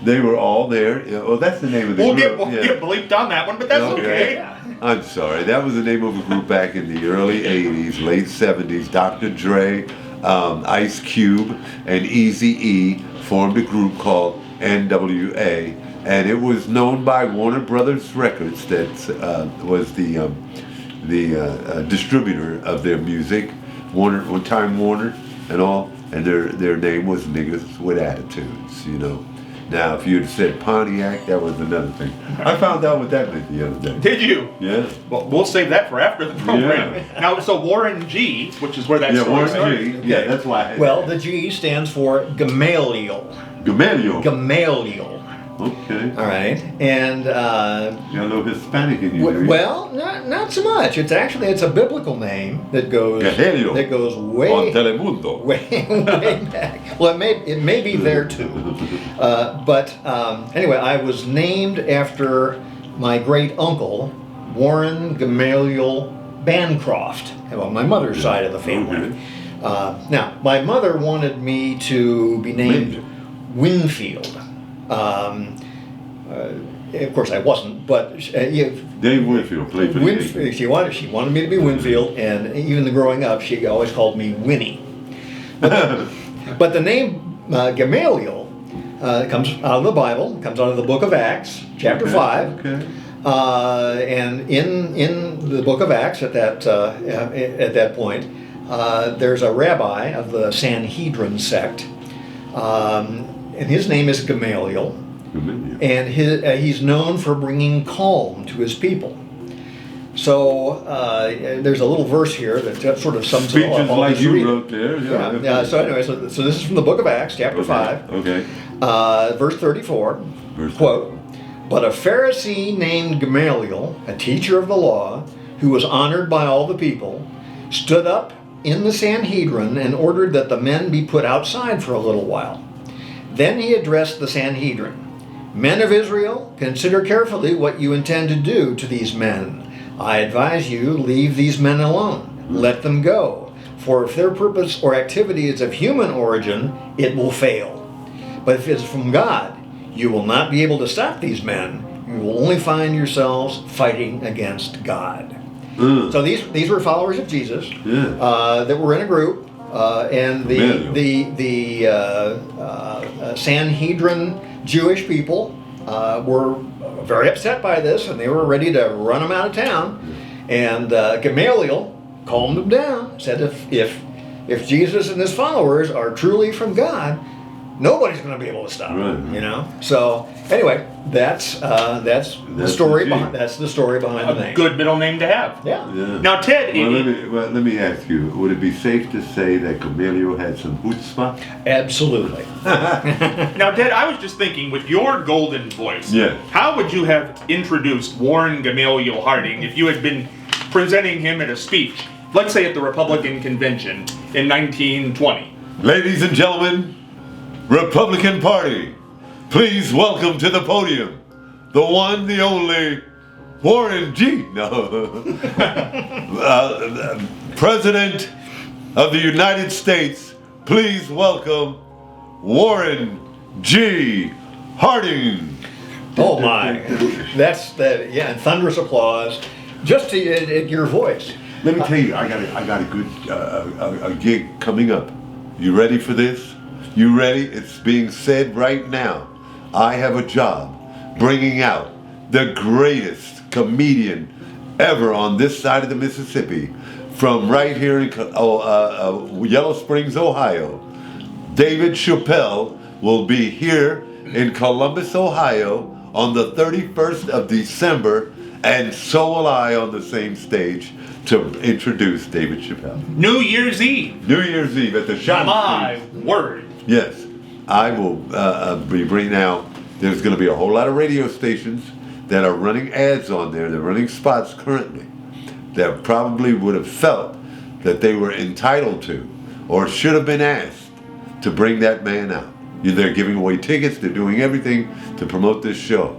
They were all there. Well, that's the name of the We'll group. get bleeped on that one, but that's okay. I'm sorry. That was the name of a group back in the early 80s, late 70s. Dr. Dre, Ice Cube, and Eazy-E formed a group called NWA. And it was known by Warner Brothers Records that was the distributor of their music. Time Warner and all. And their name was Niggas with Attitudes, you know. Now, if you'd said Pontiac, that was another thing. I found out what that meant the other day. Did you? Yeah. Well, we'll save that for after the program. Yeah. Now, so Warren G, which is where that Yeah, story Warren started. G. Yeah, that's why. Well, the G stands for Gamaliel. Gamaliel. Gamaliel. Okay. All right, and Got a little Hispanic in you. well, not so much. It's a biblical name that goes Gahelio. way On Telemundo. way back. Well, it may be there too, but anyway, I was named after my great uncle Warren Gamaliel Bancroft, on my mother's side of the family. Now, my mother wanted me to be named Winfield. Of course, I wasn't, but Dave Winfield played for the Yankees. she wanted me to be Winfield, and even growing up, she always called me Winnie. But the name Gamaliel comes out of the Bible, comes out of the Book of Acts, chapter 5. Okay. And in the Book of Acts, at that point, there's a rabbi of the Sanhedrin sect, and his name is Gamaliel. And he's known for bringing calm to his people. So there's a little verse here that sort of sums it all up. Speeches like you wrote there. Yeah. So anyway, so this is from the Book of Acts, chapter 5. Okay. Verse 34. Quote, "But a Pharisee named Gamaliel, a teacher of the law, who was honored by all the people, stood up in the Sanhedrin and ordered that the men be put outside for a little while. Then he addressed the Sanhedrin. 'Men of Israel, consider carefully what you intend to do to these men. I advise you, leave these men alone. Let them go. For if their purpose or activity is of human origin, it will fail. But if it is from God, you will not be able to stop these men. You will only find yourselves fighting against God.'" So these were followers of Jesus that were in a group, and the Sanhedrin Jewish people were very upset by this, and they were ready to run them out of town. And Gamaliel calmed them down, said if Jesus and his followers are truly from God, nobody's going to be able to stop them. You know. So anyway, that's the story behind the name. A good middle name to have. Yeah. Now, Ted. Let me ask you: would it be safe to say that Gamaliel had some chutzpah? Absolutely. Now, Ted, I was just thinking, with your golden voice, Yeah. how would you have introduced Warren Gamaliel Harding if you had been presenting him at a speech, let's say at the Republican convention in 1920? Ladies and gentlemen, Republican Party, please welcome to the podium the one, the only, Warren G. President of the United States, please welcome Warren G. Harding. Oh my, and thunderous applause, just at your voice. Let me tell you, I got a good a gig coming up. You ready for this? You ready? It's being said right now. I have a job bringing out the greatest comedian ever on this side of the Mississippi, from right here in Yellow Springs, Ohio. David Chappelle will be here in Columbus, Ohio on the 31st of December, and so will I on the same stage to introduce David Chappelle. New Year's Eve. New Year's Eve at the Shop. My word. Yes, I will be bringing out. There's going to be a whole lot of radio stations that are running ads on there. They're running spots currently that probably would have felt that they were entitled to or should have been asked to bring that man out. They're giving away tickets. They're doing everything to promote this show.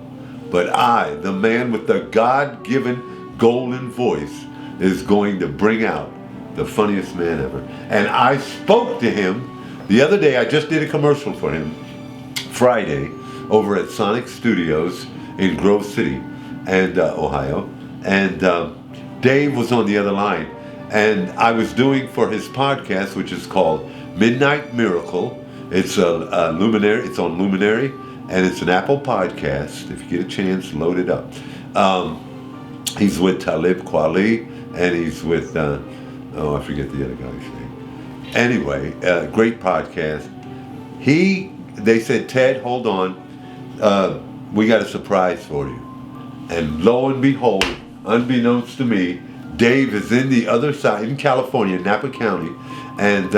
But I, the man with the God-given golden voice, is going to bring out the funniest man ever. And I spoke to him the other day. I just did a commercial for him Friday over at Sonic Studios in Grove City, and Ohio. And Dave was on the other line. And I was doing for his podcast, which is called Midnight Miracle. It's a Luminary. It's on Luminary, and it's an Apple podcast. If you get a chance, load it up. He's with Talib Kweli, and he's with I forget the other guy's name. Anyway, great podcast. They said, Ted, hold on. we got a surprise for you. And lo and behold, unbeknownst to me, Dave is in the other side, in California, Napa County, and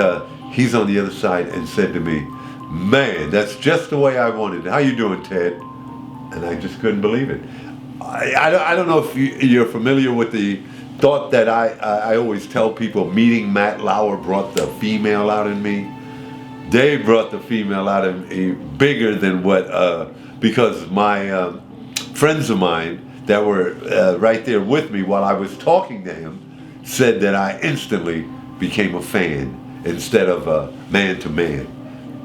he's on the other side and said to me, man, that's just the way I wanted it. How you doing, Ted? And I just couldn't believe it. I don't know if you're familiar with the thought that I always tell people, meeting Matt Lauer brought the female out in me. Dave brought the female out in me bigger than what, because my friends of mine that were right there with me while I was talking to him said that I instantly became a fan instead of a man to man.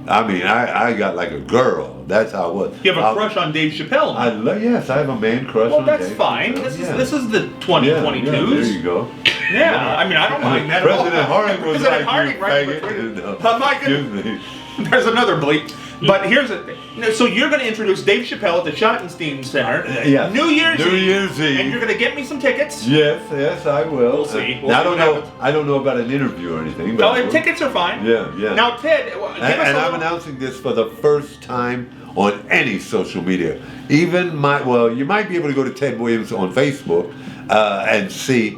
I mean, I got like a girl. That's how it was. You have a crush on Dave Chappelle. Yes, I have a man crush on Dave. Well, that's fine. Chappelle. This is the 2022s. Yeah, there you go. Yeah, I mean, I don't mind that President at all. Harding was President like, Harding, you right? faggot. Oh my Excuse goodness. me. There's another bleep. But here's the thing. So you're going to introduce Dave Chappelle at the Schottenstein Center. Yes. New Year's Eve. And you're going to get me some tickets. Yes, I will. We'll see. Now, I don't know about an interview or anything. But No, tickets are fine. Yeah. Now, Ted, give us And a I'm little... announcing this for the first time on any social media. Even you might be able to go to Ted Williams on Facebook and see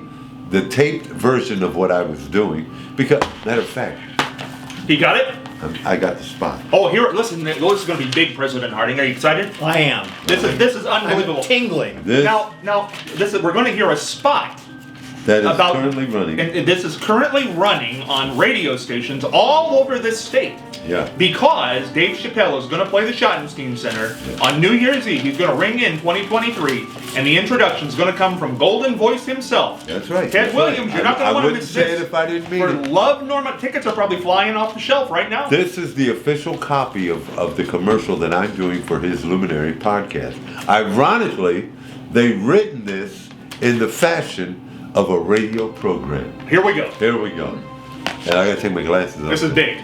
the taped version of what I was doing. Because, matter of fact, You got it? I got the spot. Oh, here, listen, this is going to be big, President Harding. Are you excited? I am. This is unbelievable. I'm tingling. Now, we're going to hear a spot That is currently running. And this is currently running on radio stations all over this state. Yeah. Because Dave Chappelle is going to play the Schottenstein Center on New Year's Eve. He's going to ring in 2023, and the introduction is going to come from Golden Voice himself. That's right. Ted that's Williams, right. you're not going to want to miss say this. it if I didn't mean For it. Love Norma, tickets are probably flying off the shelf right now. This is the official copy of the commercial that I'm doing for his Luminary podcast. Ironically, they've written this in the fashion of a radio program. Here we go. Here we go. And I gotta take my glasses off. This is big.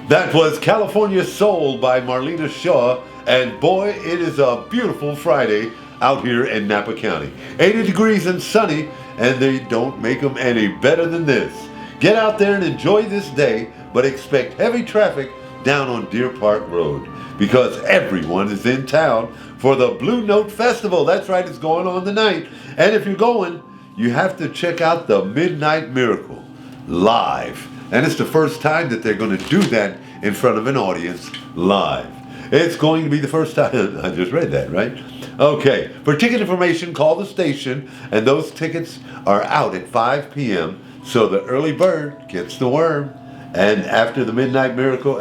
That was California Soul by Marlena Shaw, and boy, it is a beautiful Friday out here in Napa County. 80 degrees and sunny, and they don't make them any better than this. Get out there and enjoy this day, but expect heavy traffic down on Deer Park Road, because everyone is in town for the Blue Note Festival. That's right, it's going on tonight. And if you're going, you have to check out the Midnight Miracle live. And it's the first time that they're going to do that in front of an audience live. It's going to be the first time. I just read that, right? Okay. For ticket information, call the station, and those tickets are out at 5 p.m. So the early bird gets the worm. And after the Midnight Miracle,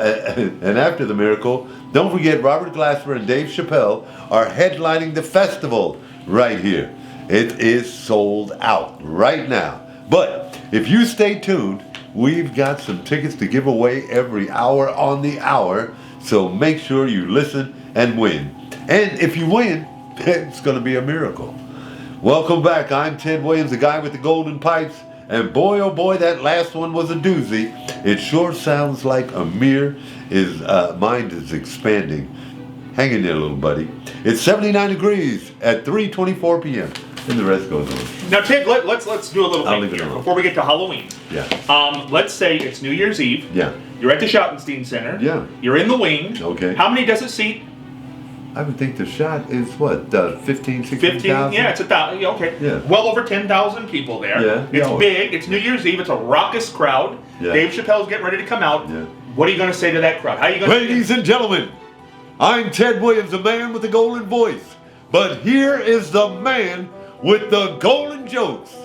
don't forget Robert Glasper and Dave Chappelle are headlining the festival right here. It is sold out right now. But if you stay tuned, we've got some tickets to give away every hour on the hour, so make sure you listen and win. And if you win, it's going to be a miracle. Welcome back. I'm Ted Williams, the guy with the golden pipes. And boy, oh boy, that last one was a doozy. It sure sounds like Amir, his mind is expanding. Hang in there, little buddy. It's 79 degrees at 3:24 p.m. And the rest goes on. Now, Ted, let's do a little I'll thing leave it here alone. before we get to Halloween. Yeah. Let's say it's New Year's Eve. Yeah. You're at the Schottenstein Center. Yeah. You're in the wing. Okay. How many does it seat? I would think the shot is what, 15, 16,000? 15. Yeah, it's 1,000. Okay. Yeah. Well over 10,000 people there. Yeah. It's Yeah. big. It's New Year's Eve. It's a raucous crowd. Yeah. Dave Chappelle's getting ready to come out. Yeah. What are you going to say to that crowd? How are you going Ladies and gentlemen, I'm Ted Williams, the man with the golden voice. But here is the man with the golden jokes.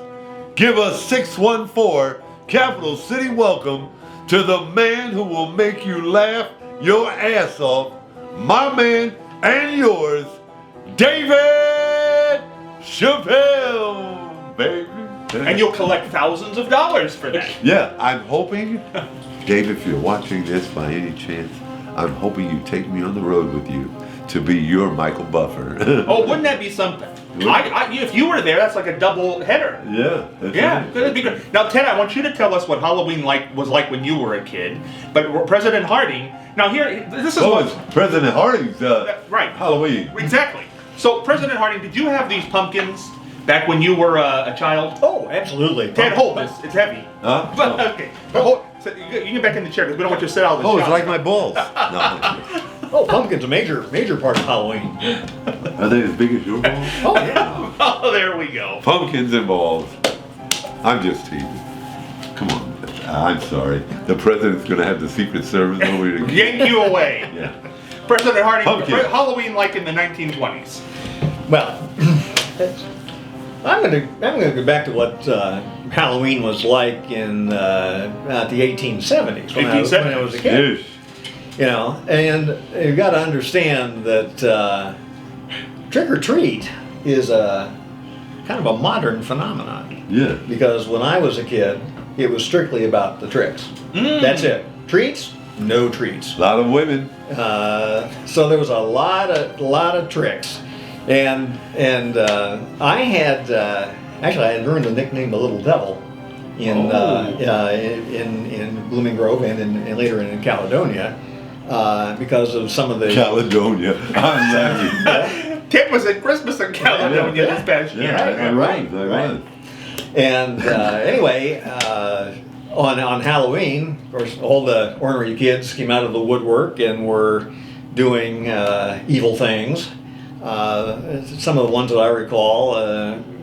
Give a 614 Capital City welcome to the man who will make you laugh your ass off, my man and yours, David Chappelle, baby. And you'll collect thousands of dollars for that. Yeah, I'm hoping, Dave, if you're watching this by any chance, I'm hoping you take me on the road with you to be your Michael Buffer. Oh, wouldn't that be something? If you were there, that's like a double header. Yeah. That's Yeah, right. that'd be good. Now, Ted, I want you to tell us what Halloween was like when you were a kid. But President Harding, now here, this is Oh, what... it's President Harding's right. Halloween. Exactly. So, President Harding, did you have these pumpkins back when you were a child? Oh, absolutely. Ted, hold this. It's heavy. Huh? But, Oh. okay. But hold, so you get back in the chair because we don't want you to sit out of the Oh, it's shot. like my balls. No. Oh, pumpkin's a major part of Halloween. Are they as big as your balls? Oh yeah. Oh, there we go. Pumpkins and balls. I'm just teasing. Come on. I'm sorry. The president's going to have the Secret Service over here. Yank you away. Yeah. President Harding, Pumpkin. Halloween like in the 1920s. Well, I'm gonna go back to what Halloween was like in the 1870s when I was a kid. Yes. You know, and you've got to understand that trick or treat is a kind of a modern phenomenon. Yeah. Because when I was a kid, it was strictly about the tricks. That's it. Treats, no treats. A lot of women. So there was a lot of tricks, and I had actually I had earned the nickname the Little Devil in Blooming Grove and later in Caledonia because of some of the Caledonia. I'm laughing. Ted was at Christmas in Caledonia Yeah. this past year. Yeah, Right, I right. was. And anyway, on Halloween, of course, all the ornery kids came out of the woodwork and were doing evil things. Some of the ones that I recall,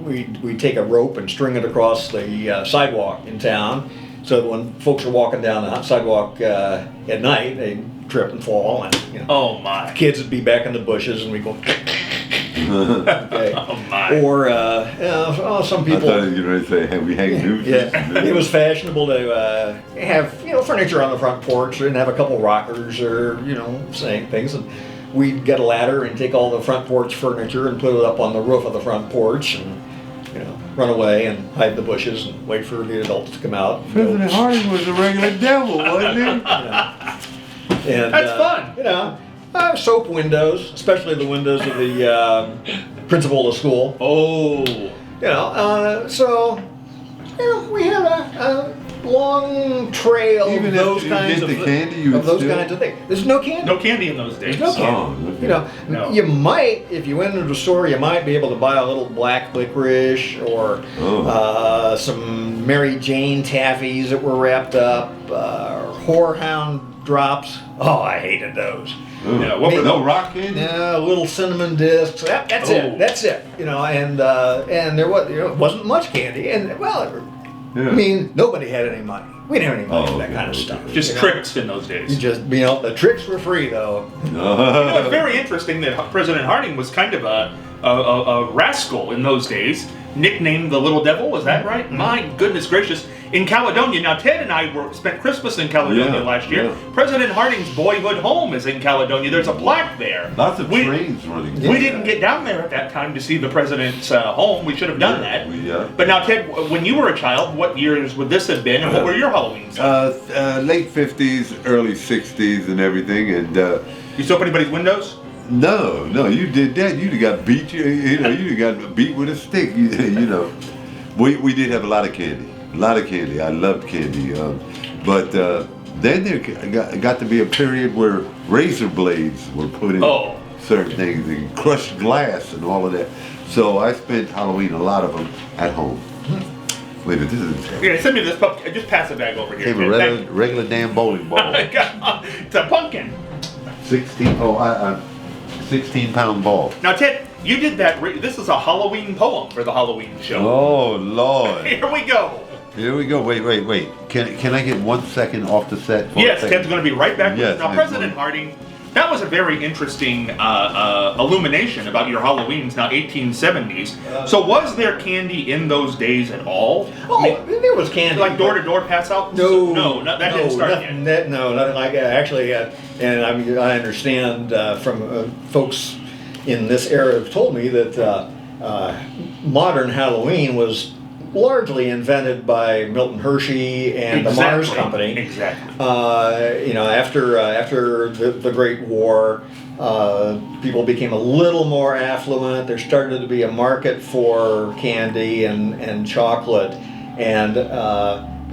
we'd take a rope and string it across the sidewalk in town, so that when folks were walking down the sidewalk at night, they'd trip and fall, and Oh my. kids would be back in the bushes, and we'd go. Okay. Oh my. Or some I people. thought you were going to say, hey, we hang nooses. Yeah, it was fashionable to have furniture on the front porch and have a couple rockers or saying things. And we'd get a ladder and take all the front porch furniture and put it up on the roof of the front porch and run away and hide in the bushes and wait for the adults to come out. President Harding was a regular devil, wasn't he? And, That's fun. Soap windows, especially the windows of the principal of school. Oh. So we had a long trail Even of if those you kinds get of the candy, you would of those still- kinds of things. There's no candy. No candy in those days. There's no candy. Oh, okay. No. You might, if you went into the store, you might be able to buy a little black licorice or some Mary Jane taffies that were wrapped up, or Whorehound drops. Oh, I hated those. Yeah, what were No those? rock candy? Yeah, little cinnamon discs. That's Oh. it. That's it. And there was wasn't much candy. And well, Yeah. I mean, nobody had any money. We didn't have any money Oh, for that okay, kind of okay. stuff. Just tricks in those days. You just the tricks were free though. It's very interesting that President Harding was kind of a rascal in those days, nicknamed the Little Devil. Was that right? My goodness gracious! In Caledonia, now Ted and I spent Christmas in Caledonia Yeah, last year. yeah. President Harding's boyhood home is in Caledonia. There's a plaque there. Lots of We- trains running. We didn't get down there at that time to see the president's home. We should have done that. Yeah. But now, Ted, when you were a child, what years would this have been, and what were your Halloweens? Late 50s, early 60s and everything. And You soap anybody's windows? no, you did that. You'd have got beat. You'd have got beat with a stick. We did have a lot of candy. A lot of candy. I loved candy. But then there got to be a period where razor blades were put in certain things and crushed glass and all of that. So I spent Halloween, a lot of them, at home. Wait a minute, this is Yeah, send me this pumpkin. Just pass the bag over here. came a Ted. regular, Thank you. regular damn bowling ball. It's a pumpkin. 16-pound ball. Now, Ted, you did that. This is a Halloween poem for the Halloween show. Oh Lord! Here we go. Here we go. Wait. Can I get 1 second off the set? For Yes, a second? Ted's going to be right back with Yes, us. Now, next President one. Harding, that was a very interesting illumination about your Halloweens, now 1870s. So was there candy in those days at all? Oh, I mean, there was candy. like door-to-door pass-out? No, that didn't start nothing, yet. nothing like that. Actually, and I understand from folks in this era have told me that modern Halloween was largely invented by Milton Hershey and the Mars Company. Exactly. After the Great War, people became a little more affluent. There started to be a market for candy and chocolate, and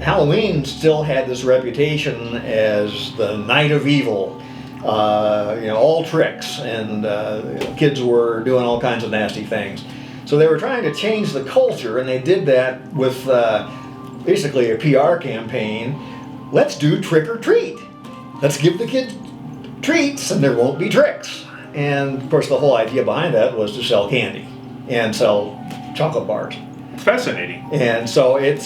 Halloween still had this reputation as the night of evil. All tricks, and kids were doing all kinds of nasty things. So they were trying to change the culture, and they did that with basically a PR campaign. Let's do trick or treat. Let's give the kids treats and there won't be tricks. And of course, the whole idea behind that was to sell candy and sell chocolate bars. It's fascinating. And so it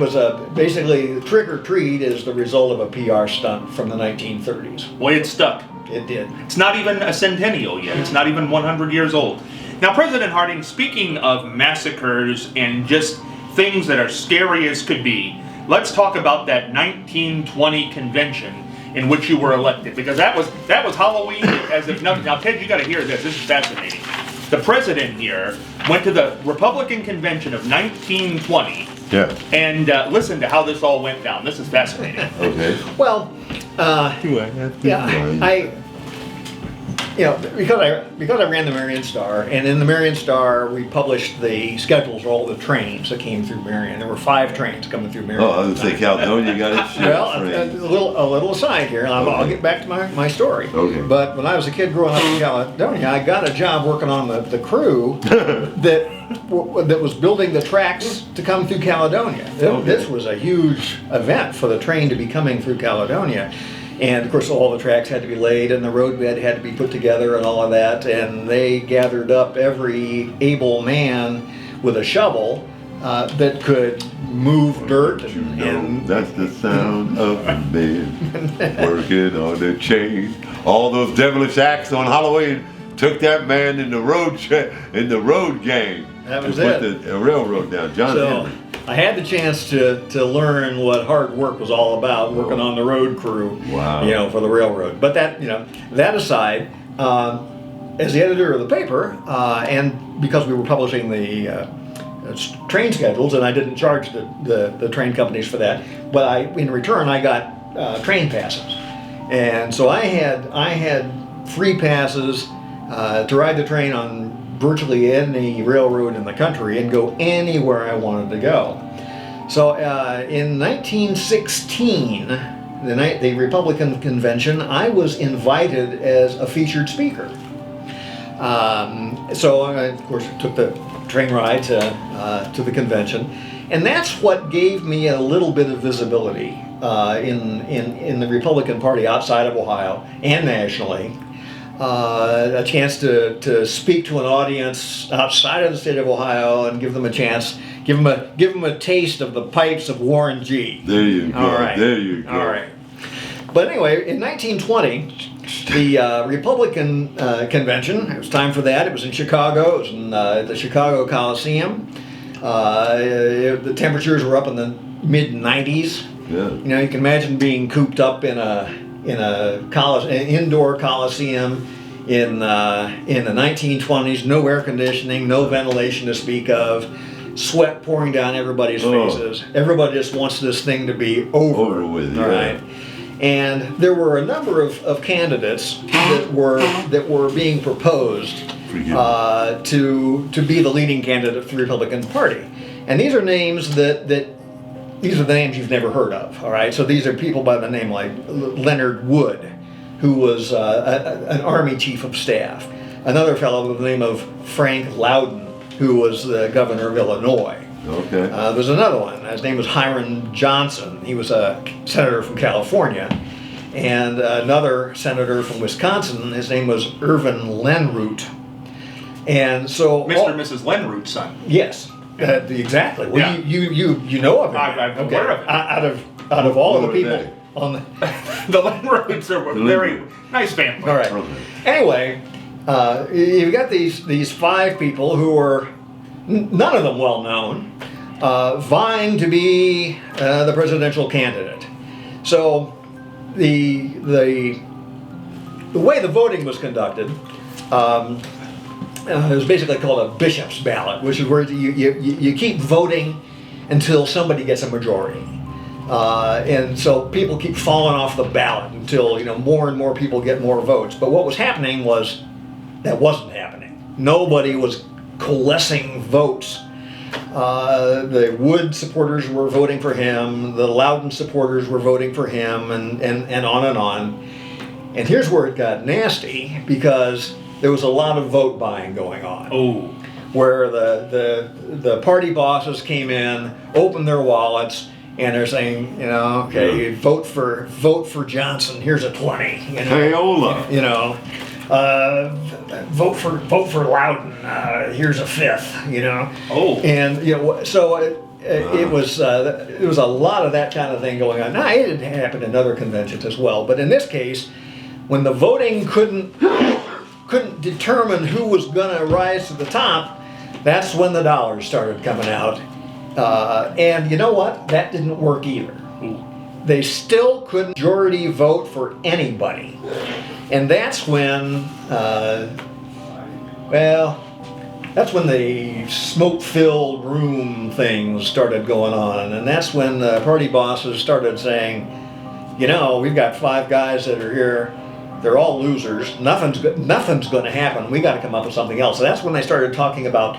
was basically trick or treat is the result of a PR stunt from the 1930s. Boy, it stuck. It did. It's not even a centennial yet. It's not even 100 years old. Now, President Harding, speaking of massacres and just things that are scary as could be, let's talk about that 1920 convention in which you were elected, because that was Halloween as if nothing. Now, Ted, you got to hear this. This is fascinating. The president here went to the Republican convention of 1920 Yeah. and listen to how this all went down. This is fascinating. Okay. Well, because I ran the Marion Star, and in the Marion Star we published the schedules of all the trains that came through Marion. There were 5 trains coming through Marion. Oh, I was saying Caledonia got its shit. Well, a little aside here, and I'll get back to my story. Okay. But when I was a kid growing up in Caledonia, I got a job working on the crew that was building the tracks to come through Caledonia. This was a huge event for the train to be coming through Caledonia. And of course, all the tracks had to be laid, and the roadbed had to be put together, and all of that. And they gathered up every able man with a shovel that could move dirt. And that's the sound of a man working on the chain. All those devilish acts on Halloween took that man in the road gang. That was to it. Put the railroad down. John So Henry. I had the chance to learn what hard work was all about, working on the road crew, Wow. For the railroad. But that aside, as the editor of the paper, and because we were publishing the train schedules, and I didn't charge the train companies for that, but in return I got train passes, and so I had free passes to ride the train on virtually any railroad in the country and go anywhere I wanted to go. So in 1916, the Republican convention, I was invited as a featured speaker. So I, of course, took the train ride to the convention, and that's what gave me a little bit of visibility in the Republican Party outside of Ohio and nationally. A chance to speak to an audience outside of the state of Ohio and give them a chance, give them a taste of the pipes of Warren G. There you go. All right. There you go. All right. But anyway, in 1920, the Republican convention, it was time for that. It was in Chicago. It was in the Chicago Coliseum. The temperatures were up in the mid-90s. Yeah. You can imagine being cooped up in an indoor coliseum in the 1920s, no air conditioning, no ventilation to speak of, sweat pouring down everybody's faces. Everybody just wants this thing to be over with. All right. And there were a number of candidates that were being proposed to be the leading candidate for the Republican Party, and these are names these are the names you've never heard of, all right? So these are people by the name like Leonard Wood, who was an Army Chief of Staff. Another fellow by the name of Frank Loudon, who was the governor of Illinois. Okay. There's another one. His name was Hiram Johnson. He was a senator from California. And another senator from Wisconsin, his name was Irvin Lenroot. And so... Mr. and Mrs. Lenroot's son. Yes. Exactly. Well, you know of him. I'm aware of it. Out of all of the people on the The Lenroots are a very nice family. all right. Anyway, you've got these 5 people who were none of them well known, vying to be the presidential candidate. So the way the voting was conducted. It was basically called a bishop's ballot, which is where you keep voting until somebody gets a majority. And so people keep falling off the ballot until more and more people get more votes. But what was happening was that wasn't happening. Nobody was coalescing votes. The Wood supporters were voting for him, the Loudon supporters were voting for him, and on and on. And here's where it got nasty, because there was a lot of vote buying going on. Where the party bosses came in, opened their wallets, and they're saying, okay, vote for Johnson. Here's a 20. Payola. Vote for Loudon. Here's a 5th. Oh. And so it was a lot of that kind of thing going on. Now it had happened in other conventions as well, but in this case, when the voting couldn't determine who was going to rise to the top, that's when the dollars started coming out. And you know what? That didn't work either. They still couldn't majority vote for anybody. And that's when, that's when the smoke-filled room things started going on. And that's when the party bosses started saying, we've got 5 guys that are here. They're all losers. Nothing's going to happen. We got to come up with something else. So that's when they started talking about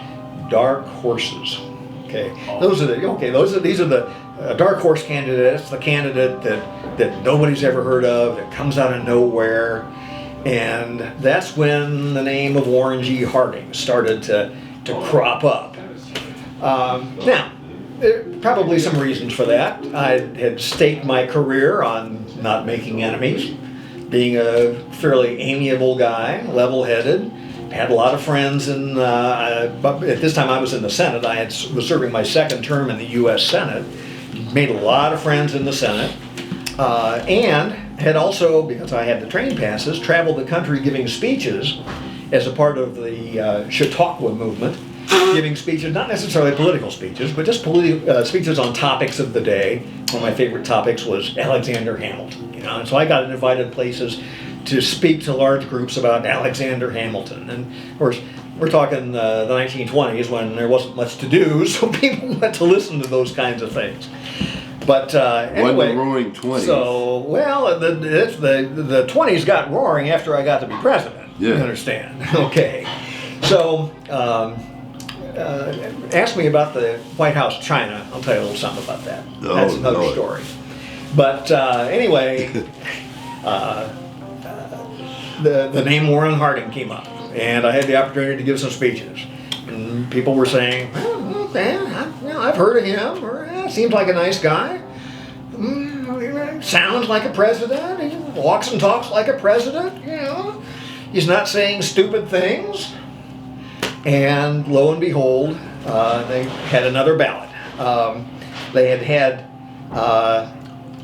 dark horses. Okay, these are the dark horse candidates. The candidate that nobody's ever heard of, that comes out of nowhere, and that's when the name of Warren G. Harding started to crop up. Now, there are probably some reasons for that. I had staked my career on not making enemies, being a fairly amiable guy, level-headed. Had a lot of friends, and at this time I was in the Senate. I was serving my 2nd term in the U.S. Senate. Made a lot of friends in the Senate, and had also, because I had the train passes, traveled the country giving speeches as a part of the Chautauqua movement, giving speeches, not necessarily political speeches, but just speeches on topics of the day. One of my favorite topics was Alexander Hamilton. And so I got invited places to speak to large groups about Alexander Hamilton. And of course, we're talking the 1920s when there wasn't much to do, so people went to listen to those kinds of things. But anyway, the roaring 20s. So, the 20s got roaring after I got to be president. Yeah. You understand? Okay. So, ask me about the White House China. I'll tell you a little something about that. Oh, that's another Lord. story. But anyway, the name Warren Harding came up, and I had the opportunity to give some speeches. And people were saying, okay, I've heard of him, or seems like a nice guy. Sounds like a president. He walks and talks like a president. He's not saying stupid things. And lo and behold, they had another ballot. They had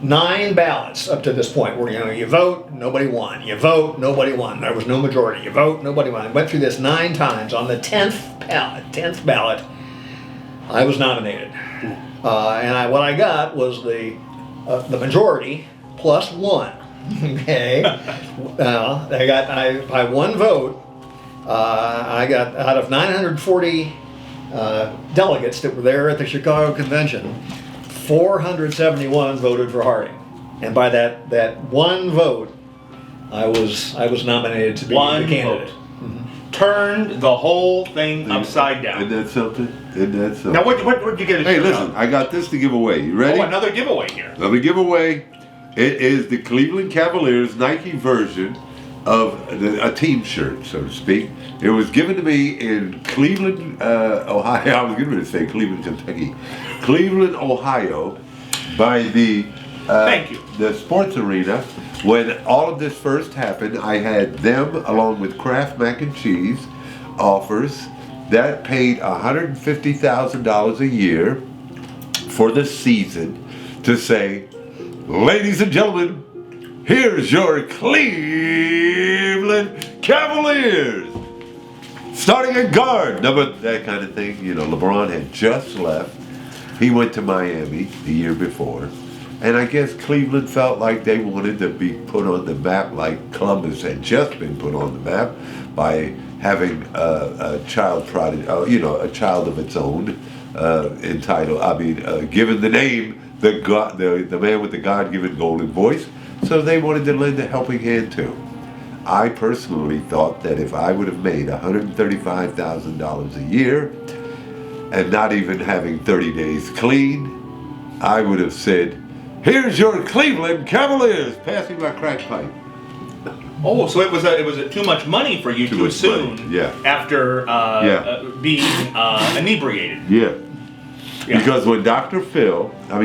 9 ballots up to this point where you vote, nobody won. You vote, nobody won. There was no majority. You vote, nobody won. I went through this 9 times. On the 10th ballot, I was nominated, and what I got was the majority plus 1. Okay, by 1 vote. I got, out of 940 delegates that were there at the Chicago Convention, 471 voted for Harding, and by that 1 vote, I was nominated to be the candidate. Turned the whole thing upside down. Isn't that something? Now, what did you get? Hey, listen, I got this to give away. You ready? Oh, another giveaway here. Let me give away. It is the Cleveland Cavaliers Nike version of a team shirt, so to speak. It was given to me in Cleveland, Ohio. I was going to say Cleveland, Kentucky. Cleveland, Ohio, by the Thank you. The sports arena. When all of this first happened, I had them along with Kraft Mac and Cheese offers that paid $150,000 a year for the season to say, ladies and gentlemen, here's your Cleveland Cavaliers. Starting at guard, that kind of thing. LeBron had just left. He went to Miami the year before. And I guess Cleveland felt like they wanted to be put on the map like Columbus had just been put on the map by having a child prodigy, a child of its own, given the name, the man with the God-given golden voice. So they wanted to lend a helping hand to. I personally thought that if I would have made $135,000 a year and not even having 30 days clean, I would have said, here's your Cleveland Cavaliers, passing my crack pipe. Oh, so it was too much money for you too soon. Yeah. After being inebriated. Yeah. Yeah. Because when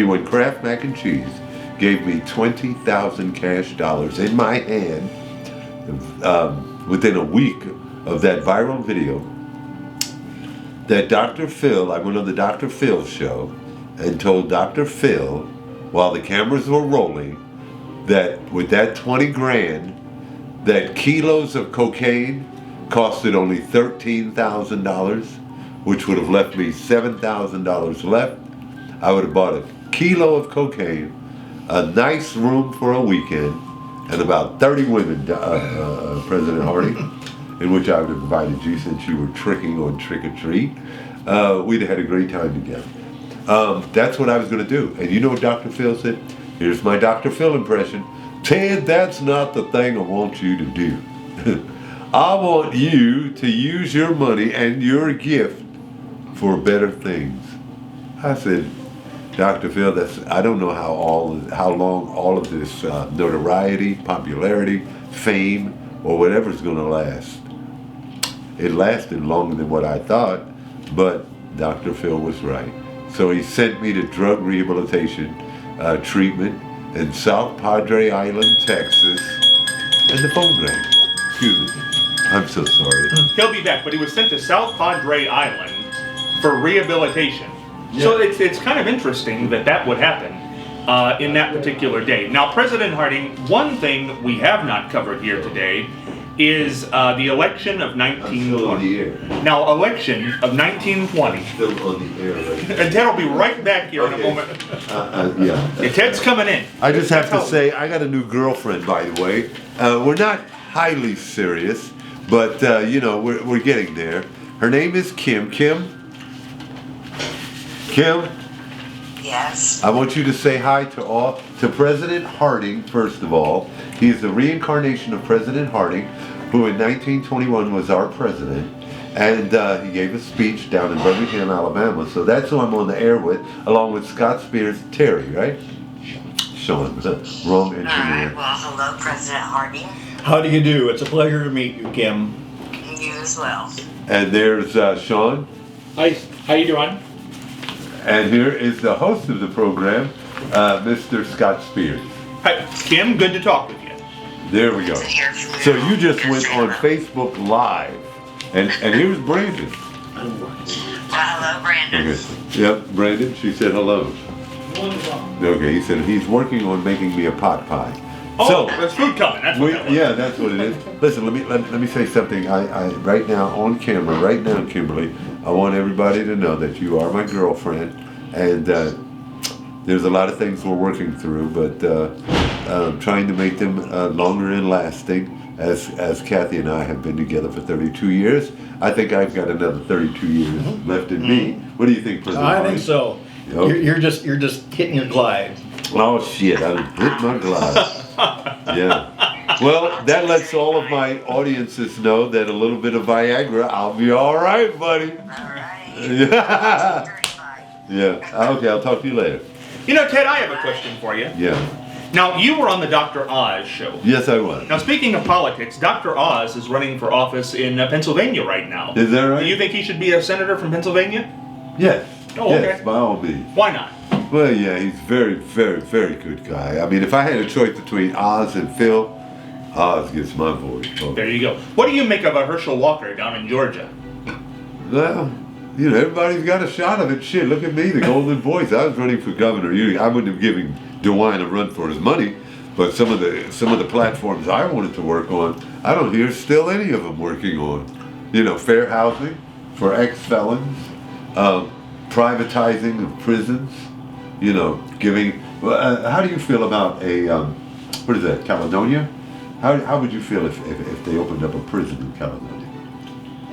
when Kraft Mac and Cheese gave me 20,000 cash dollars in my hand within a week of that viral video, that Dr. Phil, I went on the Dr. Phil show and told Dr. Phil, while the cameras were rolling, that with that 20 grand, that kilos of cocaine costed only $13,000, which would have left me $7,000 left. I would have bought a kilo of cocaine, a nice room for a weekend, and about 30 women, President Harding, in which I would have invited you since you were tricking on Trick or Treat. We'd have had a great time together. That's what I was going to do. And you know what Dr. Phil said? Here's my Dr. Phil impression. Ted, that's not the thing I want you to do. I want you to use your money and your gift for better things. I said, Dr. Phil, I don't know how long all of this notoriety, popularity, fame, or whatever's going to last. It lasted longer than what I thought, but Dr. Phil was right. So he sent me to drug rehabilitation treatment in South Padre Island, Texas, and the phone rang. Excuse me. I'm so sorry. He'll be back, but he was sent to South Padre Island for rehabilitation. Yeah. So it's kind of interesting that would happen in that particular day. Now, President Harding, one thing we have not covered here today is the election of 1920. Now, election of 1920. Still on the air, right? And Ted will be right back here in a moment. Yeah. Ted's coming in. I just have to say, I got a new girlfriend, by the way. We're not highly serious, but we're getting there. Her name is Kim. Kim? Yes. I want you to say hi to President Harding, first of all. He is the reincarnation of President Harding, who in 1921 was our president. And he gave a speech down in Birmingham, Alabama. So that's who I'm on the air with, along with Scott Spears, Terry, right? Sean, wrong engineer. All right, well, hello, President Harding. How do you do? It's a pleasure to meet you, Kim. You as well. And there's Sean. Hi, how you doing? And here is the host of the program, Mr. Scott Spears. Hi, Kim, good to talk with you. There we go. Good to hear from you. So you just went on Facebook Live, and here's Brandon. Hello, Brandon. Okay. Yep, Brandon. She said hello. Okay, he said he's working on making me a pot pie. Oh, So there's food coming. That's what that was. yeah, that's what it is. Listen, let me say something. I right now on camera, right now, Kimberly, I want everybody to know that you are my girlfriend, and there's a lot of things we're working through, but trying to make them longer and lasting. As Kathy and I have been together for 32 years, I think I've got another 32 years left in me. What do you think, President? I think so. Okay. You're just hitting your glide. Oh shit! I hit my glass. Yeah. Well, that lets all of my audiences know that a little bit of Viagra, I'll be all right, buddy. All right. Yeah. Very fine. Yeah. Okay, I'll talk to you later. You know, Ted, I have a question for you. Yeah. Now, you were on the Dr. Oz show. Yes, I was. Now, speaking of politics, Dr. Oz is running for office in Pennsylvania right now. Is that right? Do you think he should be a senator from Pennsylvania? Yes. Oh, yes, okay. by all means. Why not? Well, yeah, he's very, very, very good guy. I mean, if I had a choice between Oz and Phil, Oz gets my vote. Oh. There you go. What do you make of a Herschel Walker down in Georgia? Well, you know, everybody's got a shot of it. Shit, look at me, the golden voice. I was running for governor. I wouldn't have given DeWine a run for his money, but some of the platforms I wanted to work on, I don't hear still any of them working on. You know, fair housing for ex-felons, privatizing of prisons. You know, giving. How do you feel about what is that, Caledonia? How would you feel if they opened up a prison in Caledonia?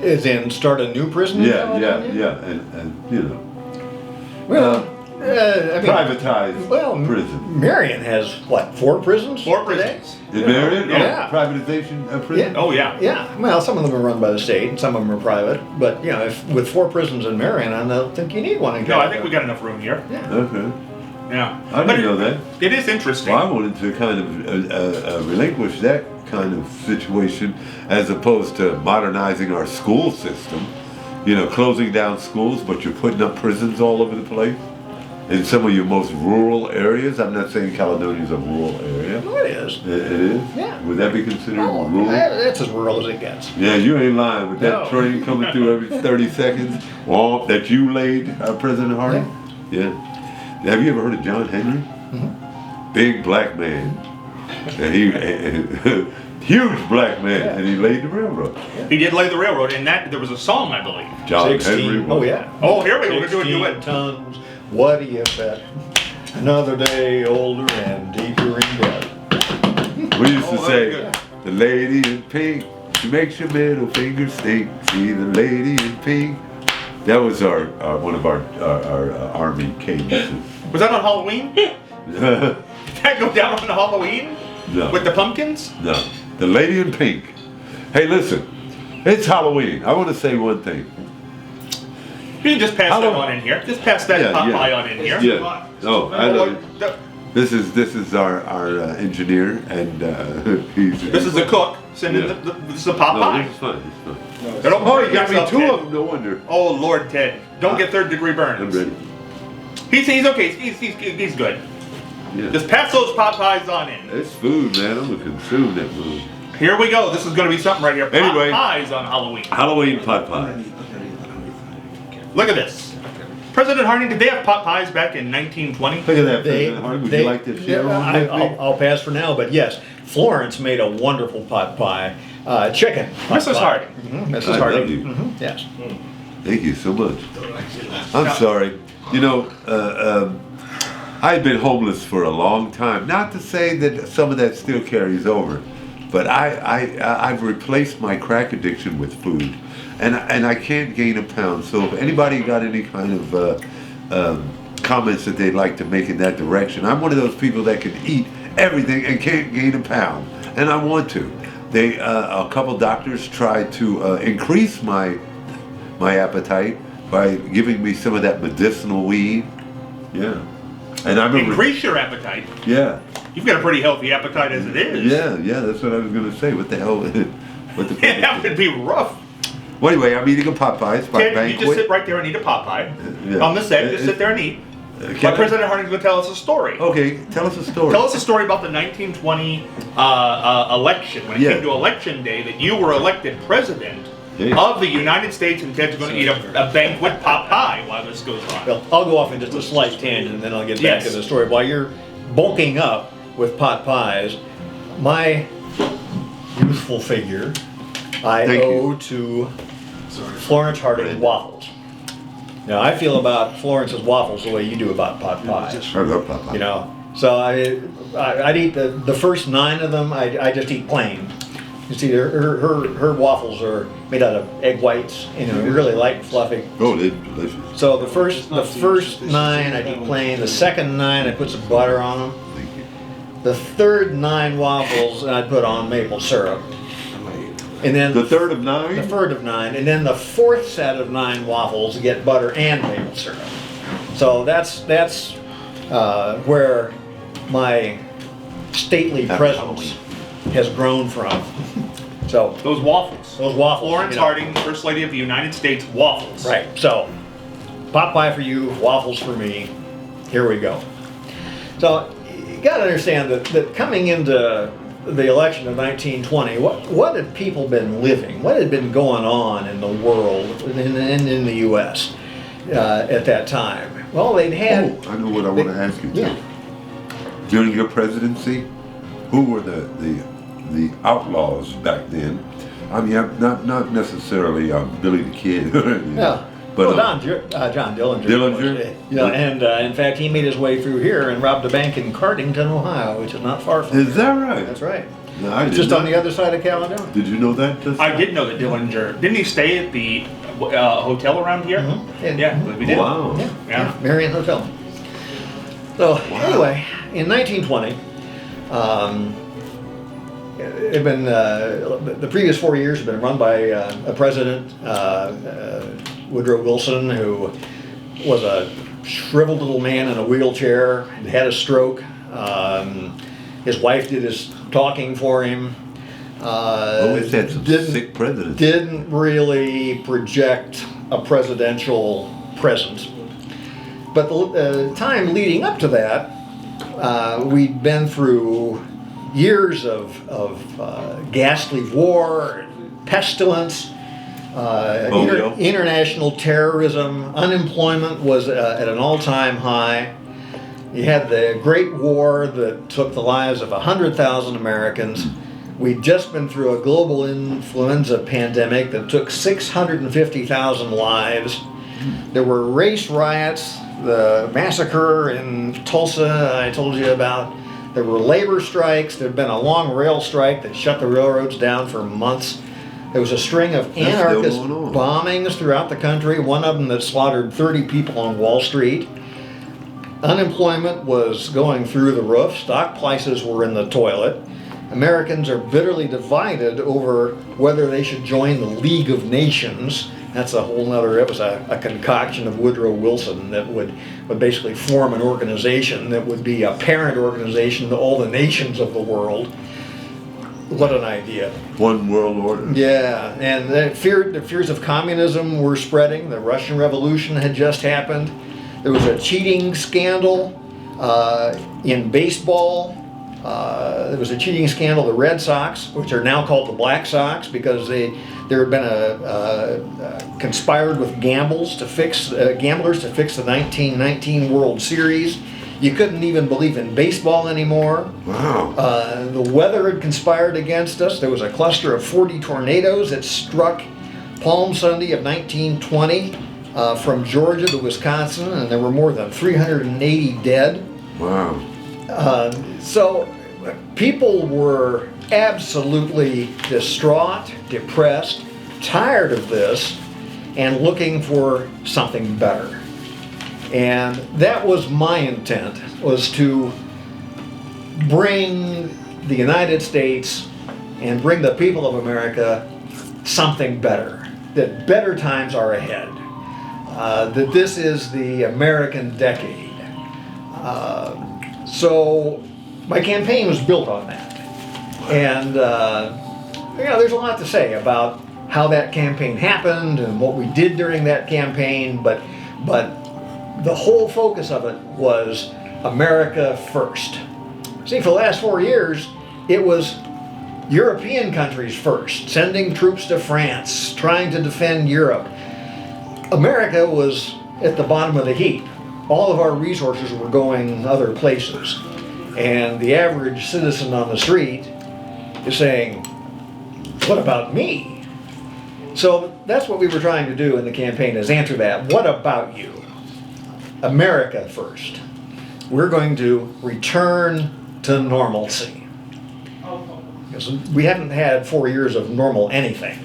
As in, start a new prison? in Yeah, California? and you know. Well, I mean, Privatized prison. Marion has, what, 4 prisons? 4 today? prisons. In Marion? Yeah. Privatization of prison? Yeah. Oh, yeah. Yeah, well, some of them are run by the state, and some of them are private. But, you know, with 4 prisons in Marion, I don't think you need one in No, I think California. we got enough room here. Yeah. Okay. Yeah. I didn't know that. It is interesting. Well, I wanted to kind of relinquish that kind of situation as opposed to modernizing our school system. closing down schools, but you're putting up prisons all over the place in some of your most rural areas. I'm not saying Caledonia's a rural area. No, it is. It is? Yeah. Would that be considered Oh, rural? that's as rural as it gets. Yeah, you ain't lying with that No. train coming through every 30 seconds. Well, that you laid, President Harding? Yeah. Have you ever heard of John Henry? Mm-hmm. Big black man. And he, huge black man, Yeah. and he laid the railroad. He did lay the railroad, and that there was a song, I believe. John 16. Henry. Oh, yeah. Oh, here we go. We're doing 16 it. tons. What do you bet? Another day older and deeper in debt. We used to Oh, say, very good. the lady in pink, she makes your middle finger stink. See the lady in pink. That was our one of our army cadences. Was that on Halloween? Did that go down on Halloween? No. With the pumpkins? No, the lady in pink. Hey, listen, it's Halloween. I want to say one thing. You can just pass How that do- on in here. Just pass that pot pie on in here. Yeah. Oh, I know. Th- This is our engineer, and he's. This is the cook sending Yeah. this is the pot No, pie. this is fine. This is fine. Don't Oh, burn you got me yourself, two Ted. of them. No wonder. Oh Lord, Ted, don't get third-degree I'm burns. ready. He's okay. He's good. Yeah. Just pass those pot pies on in. It's food, man. I'm gonna consume that food. Here we go. This is going to be something right here. Pot Anyway. pies on Halloween. Halloween pot pie. Look at this. President Harding, did they have pot pies back in 1920? Look at that, President Harding. Would you like to share one with me? I'll pass for now, but yes, Florence made a wonderful pot pie. Chicken. pot Mrs. pie. Harding. Mhm, Mrs. I love Harding. you. Yes. Thank you so much. I'm sorry. I've been homeless for a long time. Not to say that some of that still carries over, but I've replaced my crack addiction with food, and I can't gain a pound. So if anybody got any kind of comments that they'd like to make in that direction, I'm one of those people that can eat everything and can't gain a pound, and I want to. A couple doctors tried to increase my appetite by giving me some of that medicinal weed. Yeah. And I remember. Increase your appetite. Yeah. You've got a pretty healthy appetite as it is. Yeah, that's what I was going to say. What the hell? What the Yeah, that would be rough. Well, anyway, I'm eating a pot pie. It's my Ted, you banquet. just sit right there and eat a pot pie. Yeah. On the set, just sit there and eat. Can But I- President Harding's going to tell us a story. Okay, tell us a story. Tell us a story about the 1920 election, when it Yeah. came to election day, that you were elected president Yeah. of the United States, and Ted's going to eat a banquet pot pie while this goes on. Well, I'll go off in just a slight tangent, and then I'll get back Yes. to the story. While you're bulking up with pot pies, my youthful figure, I Thank owe you. to Florence Harding waffles. Now, I feel about Florence's waffles the way you do about pot pies. I love pot pie. You know, so I'd eat the first 9 of them. I just eat plain. You see, her waffles are made out of egg whites, really light and fluffy. Oh, they're delicious. So the first 9 I eat plain. The second 9 I put some butter on them. Thank you. The third 9 waffles I put on maple syrup. And then The third of 9? the third of 9, and then the fourth set of 9 waffles get butter and maple syrup. So that's where my stately Happy presence has grown from. So Those waffles. those waffles. Florence Harding, First Lady of the United States, waffles. Right. So pot pie for you, waffles for me. Here we go. So you got to understand that coming into the election of 1920, what had people been living? What had been going on in the world and in the U.S. At that time? Well, they'd had. Oh, I know what I want to ask you. Yeah. During your presidency, who were the outlaws back then? I mean, not necessarily Billy the Kid. Yeah. But John Dillinger. Dillinger? And in fact, he made his way through here and robbed a bank in Cardington, Ohio, which is not far from is here. that right? That's right. No, I It's did just not. on the other side of Caledonia. Did you know that? I did know that Dillinger. Didn't he stay at the hotel around here? Mhm. Yeah, we did. Wow. Yeah. Marion Hotel. So anyway, in 1920, it had been the previous 4 years had been run by a president, Woodrow Wilson, who was a shriveled little man in a wheelchair, had a stroke. His wife did his talking for him. Always had some sick presidents. Didn't really project a presidential presence. But the time leading up to that, we'd been through years of ghastly war, pestilence, international terrorism. Unemployment was at an all-time high. You had the Great War that took the lives of 100,000 Americans. We'd just been through a global influenza pandemic that took 650,000 lives. There were race riots, the massacre in Tulsa I told you about. There were labor strikes. There'd been a long rail strike that shut the railroads down for months. There was a string of anarchist bombings throughout the country, one of them that slaughtered 30 people on Wall Street. Unemployment was going through the roof. Stock prices were in the toilet. Americans are bitterly divided over whether they should join the League of Nations. That's a whole nother, it was a concoction of Woodrow Wilson that would basically form an organization that would be a parent organization to all the nations of the world. What an idea. One world order. Yeah, and the fears of communism were spreading. The Russian Revolution had just happened. There was a cheating scandal in baseball. There was a cheating scandal. The Red Sox, which are now called the Black Sox, because there had been conspired with gamblers to fix the 1919 World Series. You couldn't even believe in baseball anymore. Wow. The weather had conspired against us. There was a cluster of 40 tornadoes that struck Palm Sunday of 1920 from Georgia to Wisconsin, and there were more than 380 dead. Wow. So people were absolutely distraught, depressed, tired of this, and looking for something better. And that was my intent, was to bring the United States and bring the people of America something better, that better times are ahead, that this is the American decade. So my campaign was built on that. And there's a lot to say about how that campaign happened and what we did during that campaign, but the whole focus of it was America first. See, for the last 4 years, it was European countries first, sending troops to France, trying to defend Europe. America was at the bottom of the heap. All of our resources were going other places. And the average citizen on the street is saying, what about me? So that's what we were trying to do in the campaign, is answer that. What about you? America first. We're going to return to normalcy. Because we haven't had 4 years of normal anything.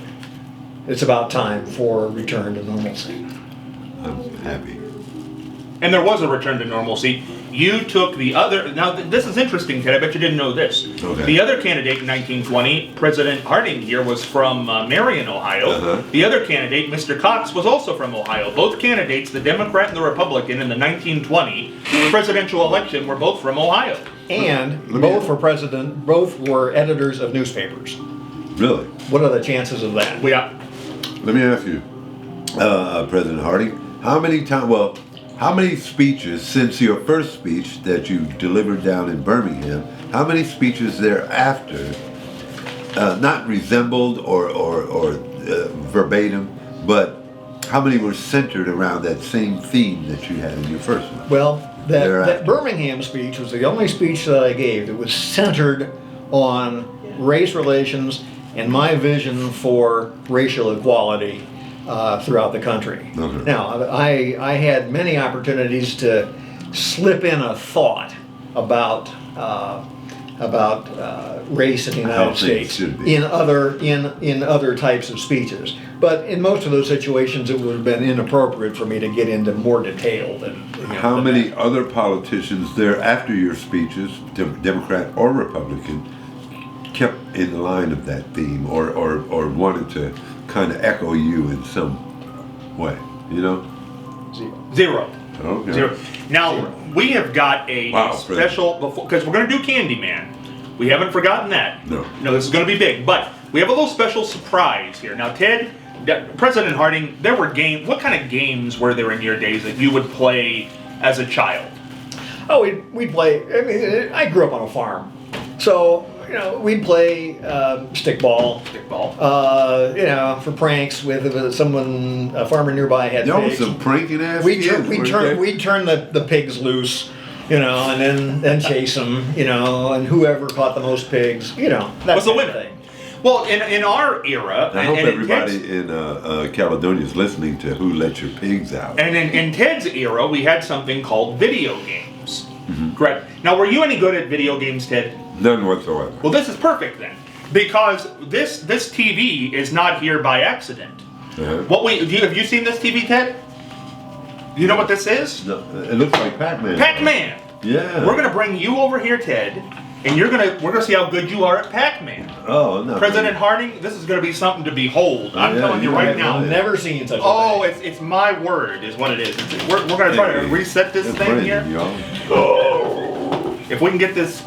It's about time for return to normalcy. I'm happy. And there was a return to normalcy. You took the other, now this is interesting, Ted, I bet you didn't know this. Okay. The other candidate in 1920, President Harding here, was from Marion, Ohio. Uh-huh. The other candidate, Mr. Cox, was also from Ohio. Both candidates, the Democrat and the Republican, in the 1920 presidential election were both from Ohio. And both were editors of newspapers. Really? What are the chances of that? Yeah. Let me ask you, President Harding, how many speeches since your first speech that you delivered down in Birmingham, how many speeches thereafter, not resembled or verbatim, but how many were centered around that same theme that you had in your first one? Well, that Birmingham speech was the only speech that I gave that was centered on race relations and my vision for racial equality throughout the country. Okay. Now, I had many opportunities to slip in a thought about race in the United States in other types of speeches. But in most of those situations, it would have been inappropriate for me to get into more detail than. How many other politicians there after your speeches, Democrat or Republican, kept in the line of that theme or wanted to kind of echo you in some way, you know? Zero. Okay. Zero. Now, we have got a special, because we're going to do Candyman. We haven't forgotten that. No. No, this is going to be big. But we have a little special surprise here. Now, Ted, President Harding, there were games. What kind of games were there in your days that you would play as a child? Oh, we'd play. I mean, I grew up on a farm, so we'd play stickball. Stickball. For pranks with someone, a farmer nearby had Y'all pigs. some pranking ass We'd kids, weren't we'd turn the pigs loose, and then chase them, and whoever caught the most pigs, that Was the kind of winner. thing. Well, in our era, I hope and in everybody Ted's- in Caledonia is listening to Who Let Your Pigs Out. And in Ted's era, we had something called video games. Mm-hmm. Correct. Now, were you any good at video games, Ted? None whatsoever. Well, this is perfect then, because this TV is not here by accident. Uh-huh. Have you seen this TV, Ted? Do you know what this is? No, it looks like Pac-Man. Pac-Man. Yeah. We're gonna bring you over here, Ted, and we're gonna see how good you are at Pac-Man. Oh, no. President Harding, this is gonna be something to behold. I'm Yeah, telling you you right have now. no I've never seen such a Oh, thing. it's my word, is what it is. We're gonna try to reset this That's thing Brandon, here. y'all. Oh, if we can get this,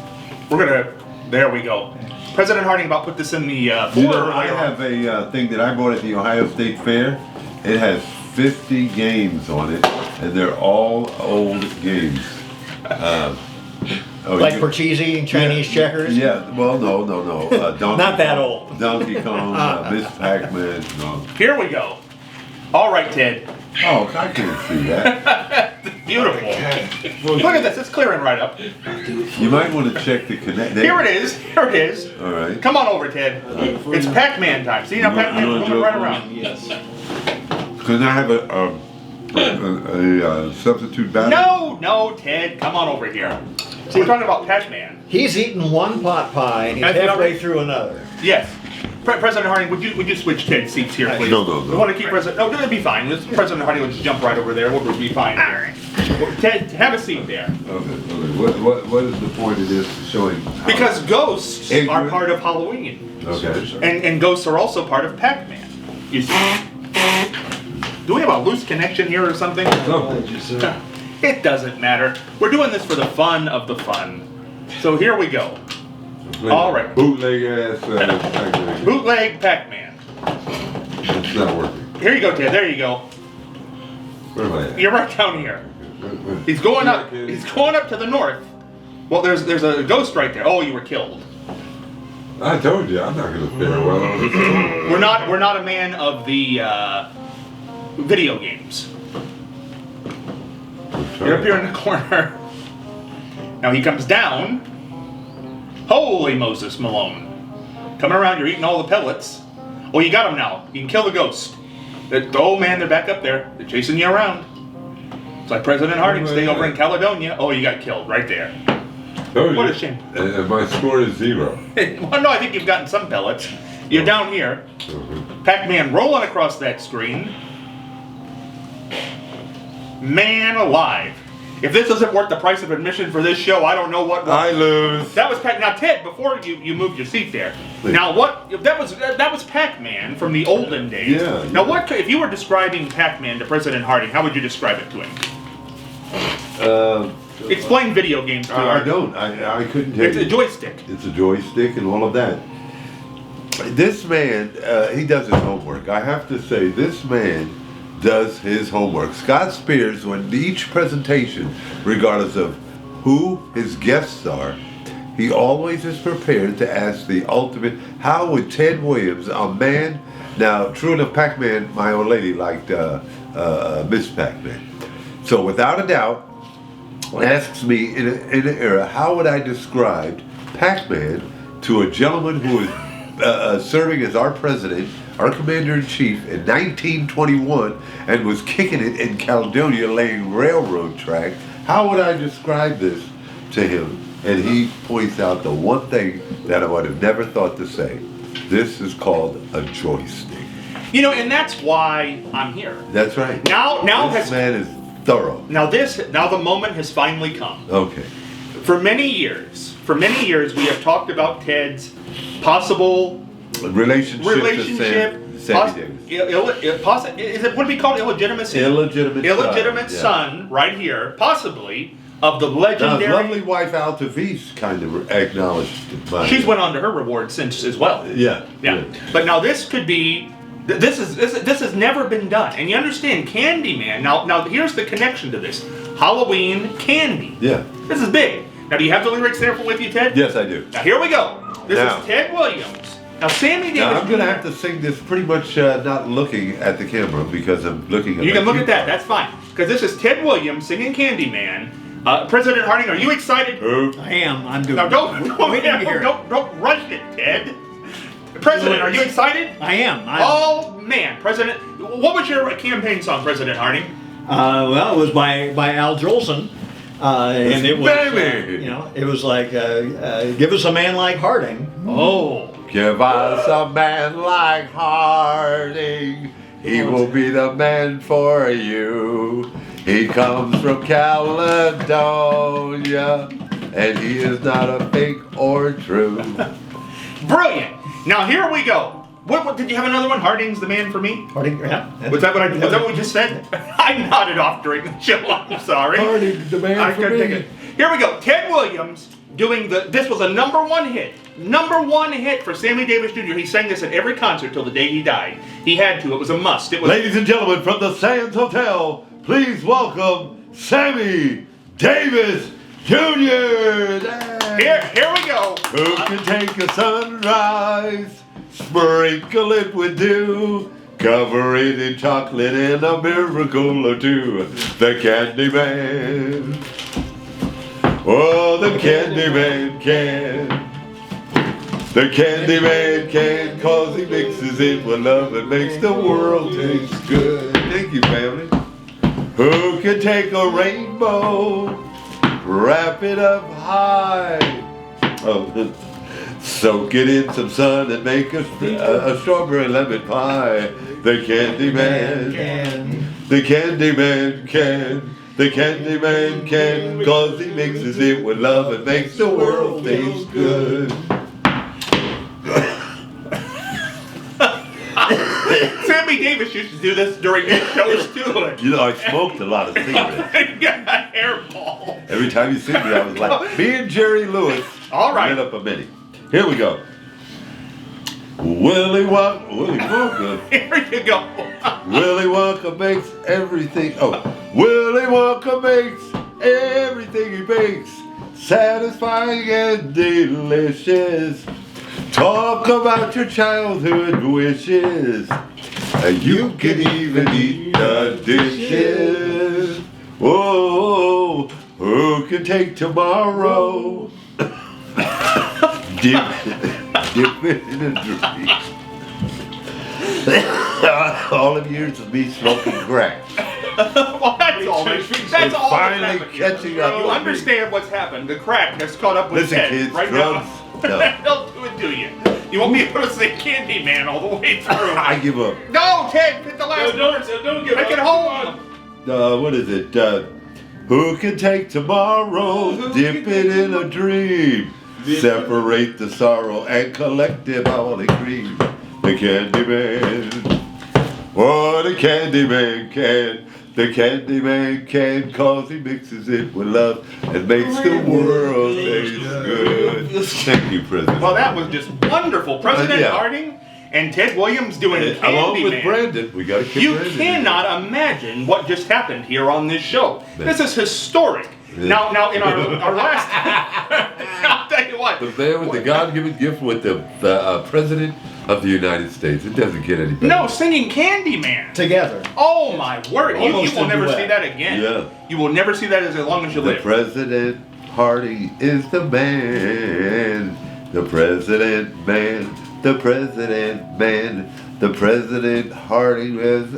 we're gonna. There we go. President Harding about put this in the You floor know, I earlier. have a thing that I bought at the Ohio State Fair. It has 50 games on it, and they're all old games. Like Parcheesi, Chinese checkers. Yeah, well, no. Donkey Not that Kong, old. Donkey Kong, Miss Pac-Man, no. Here we go. All right, Ted. Oh, I can't see that. Beautiful. Look at this. It's clearing right up. You might want to check the connect. Here it is. Here it is. All right. Come on over, Ted. It's Pac-Man time. See now, You want- Pac-Man's you want going to right do it? around. Yes. Can I have a substitute battery? No, Ted. Come on over here. We're talking about Pac-Man. He's eating one pot pie and he's That's halfway not- through another. Yes. President Harding, would you switch Ted's seats here, please? No. We want to keep President. No, it'll be fine. President Harding will just jump right over there. We'll be fine. All right. Ted, have a seat there. Okay. What is the point of this showing? how- Because ghosts Hey, are you- part of Halloween. Okay. And ghosts are also part of Pac-Man. You see? Do we have a loose connection here or something? It doesn't matter. We're doing this for the fun of the fun. So here we go. All right. Bootleg ass Pac-Man. Bootleg Pac-Man. It's not working. Here you go, Ted. There you go. Where am I at? You're right down here. He's going up. He's going up to the north. Well, there's a ghost right there. Oh, you were killed. I told you, I'm not going to fare well on this. We're not a man of the video games. You're up here in the corner. Now he comes down. Holy Moses Malone. Coming around, you're eating all the pellets. Oh, you got him now. You can kill the ghost. Oh man, they're back up there. They're chasing you around. It's like President Harding, stay over in Caledonia. Oh, you got killed right there. What a shame. My score is 0. Well, no, I think you've gotten some pellets. You're down here. Pac-Man rolling across that screen. Man alive. If this isn't worth the price of admission for this show, I don't know what. I lose. That was Pac. Now, Ted, before you moved your seat there. Now, what? That was Pac-Man from the olden days. Yeah. Now, what? If you were describing Pac-Man to President Harding, how would you describe it to him? Explain video games to I him. don't. I couldn't tell It's you. a joystick. It's a joystick and all of that. This man, he does his homework. I have to say, this man does his homework. Scott Spears, when each presentation, regardless of who his guests are, he always is prepared to ask the ultimate, how would Ted Williams, a man, now true enough, Pac-Man, my old lady liked Miss Pac-Man. So without a doubt, asks me in an era, how would I describe Pac-Man to a gentleman who is serving as our president, our commander-in-chief in 1921, and was kicking it in Caledonia, laying railroad track. How would I describe this to him? And he points out the one thing that I would have never thought to say. This is called a joystick. You know, and that's why I'm here. That's right. Now This man is thorough. Now the moment has finally come. Okay. For many years, we have talked about Ted's possible Relationship relationship. to Sammy Davis. Is it what do we call it? Illegitimacy? Illegitimate son, right here, possibly of the Now, his legendary. lovely wife Altavis kind of acknowledged it. She's went on to her reward since as well. Yeah. Yeah. But now this could be This has never been done, and you understand Candyman. Now here's the connection to this: Halloween candy. Yeah. This is big. Now, do you have the lyrics there with you, Ted? Yes, I do. Now here we go. This Now. is Ted Williams. Now Sammy Davis. Now, I'm going to have to sing this pretty much not looking at the camera because I'm looking at You my can look cue at that. card. That's fine. Because this is Ted Williams singing Candyman. President Harding, are you excited? I am. I'm doing. Now don't waiting to hear it. don't rush it, Ted. President, are you excited? I am. Oh man, President, what was your campaign song, President Harding? Well, it was by Al Jolson, and it was Baby. it was like give us a man like Harding. Oh, Give us a man like Harding. He will be the man for you. He comes from Caledonia, and he is not a fake or true. brilliant! Now here we go. What did you have another one? Harding's the man for me. Harding, yeah. Was that what we just said? I nodded off during the show. I'm sorry. Harding's the man I for couldn't me. take it. Here we go. Ted Williams doing this was a #1 hit. #1 hit for Sammy Davis Jr. He sang this at every concert till the day he died. He had to. It was a must. It was. Ladies and gentlemen, from the Sands Hotel, please welcome Sammy Davis Jr. Here we go. Who can take a sunrise, sprinkle it with dew, cover it in chocolate and a miracle or two? The Candyman. Oh, the Candyman can. The Candyman can, cause he mixes it with love and makes the world taste good. Thank you, family. Who can take a rainbow, wrap it up high, soak it in some sun and make a strawberry lemon pie? The Candyman can. The Candyman can. The Candyman can, cause he mixes it with love and makes the world taste good. Sammy Davis used to do this during his shows too. You know, I smoked a lot of cigarettes. Got a hairball. Every time you see me, I was like, me and Jerry Lewis. All right. Lit up a mini. Here we go. Willy Wonka. Here you go. Willy Wonka makes everything. Oh, Willy Wonka makes everything he bakes satisfying and delicious. Talk about your childhood wishes. You can even eat the dishes. Whoa, who can take tomorrow? dip it in a drink. All of years of me smoking crack. Well, that's all. That's all. Finally that's happened. catching up. You with me. understand what's happened. The crack has caught up with Listen, Ted kids, right drugs, now. no. They'll do it to you. You won't be able to say Candyman all the way through. I give up. No, Ted, hit the last words. Don't give Take it home. What is it? Who can take tomorrow, dip it in a dream, separate the sorrow and collect it all in cream? The Candyman. Oh, the Candyman can. The Candyman can, cause he mixes it with love and makes the world taste good. Thank you, President. Well, that was just wonderful. President Yeah. Harding and Ted Williams doing Candyman. Along with Brandon, we got to keep You Brandon. cannot imagine what just happened here on this show. This is historic. Now, in our last, I'll tell you what. The man with the God-given gift with the President of the United States. It doesn't get any better. No, singing Candyman. Together. Oh my word! You Almost will a never duet. see that again. Yeah. You will never see that as long as you The live. President Harding is the man. The President man. The President man. The President Harding is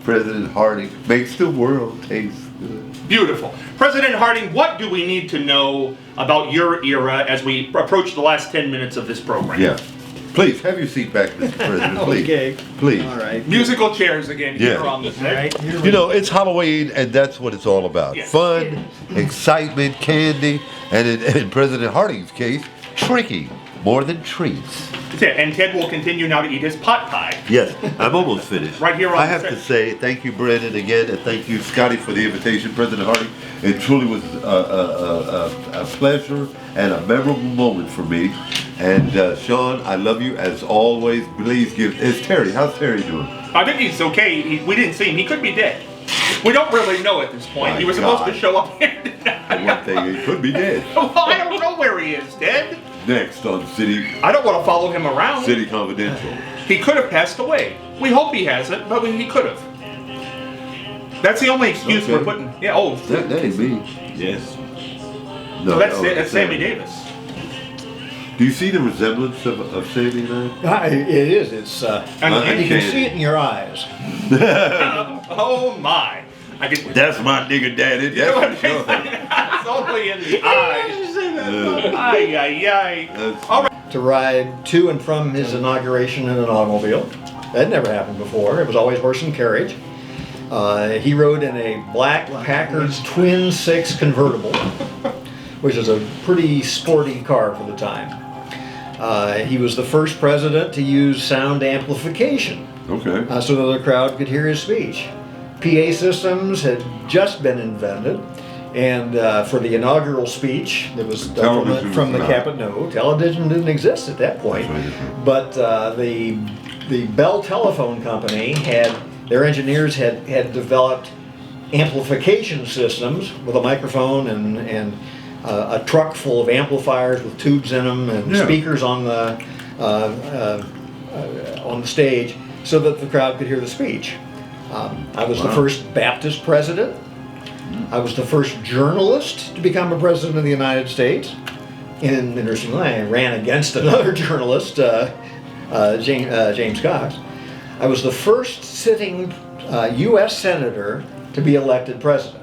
President Harding makes the world taste good. Beautiful. President Harding, what do we need to know about your era as we approach the last 10 minutes of this program? Yeah. Please have your seat back, Mr. President. Please. Okay. Please. All right. Musical chairs again here Yeah. on the All set. right. Here we You know, it's Halloween, and that's what it's all about. Yes. Fun, excitement, candy, and in President Harding's case, tricking more than treats. That's it. And Ted will continue now to eat his pot pie. Yes, I'm almost finished. Right here on I the have set. to say thank you, Brandon, again, and thank you, Scotty, for the invitation, President Harding. It truly was a pleasure and a memorable moment for me And Sean, I love you as always. Please give. Is Terry? How's Terry doing? I think he's okay. We didn't see him. He could be dead. We don't really know at this point. My He was supposed to God. show up here The tonight. one thing, he could be dead. Well, I don't know where he is, dead. Next on City I don't want to follow him around. Confidential. He could have passed away. We hope he hasn't, but he could have. That's the only excuse Okay. we're putting. Yeah. Oh, That ain't me. Yes. No, that's no, it. That's Sammy Sammy. Davis. Do you see the resemblance of Sammy and I? It is. It's. And You can Candy. see it in your eyes. Oh my! I get. That's my nigga daddy. That's for sure. It's only in the eyes. Ay ay ay. That's- All right. To ride to and from his inauguration in an automobile. That never happened before. It was always horse and carriage. He rode in a black Packard Twin 6 convertible, which is a pretty sporty car for the time. He was the first president to use sound amplification Okay. so that the crowd could hear his speech. PA systems had just been invented, and for the inaugural speech, that was Television from the was not. Capitol. No, television didn't exist at that point. That's right, that's right. But the Bell Telephone Company their engineers had developed amplification systems with a microphone and a truck full of amplifiers with tubes in them and Yeah. speakers on the stage so that the crowd could hear the speech. I was the Wow. first Baptist president. I was the first journalist to become a president of the United States. Interestingly, I ran against another journalist, James Cox. I was the first sitting U.S. senator to be elected president.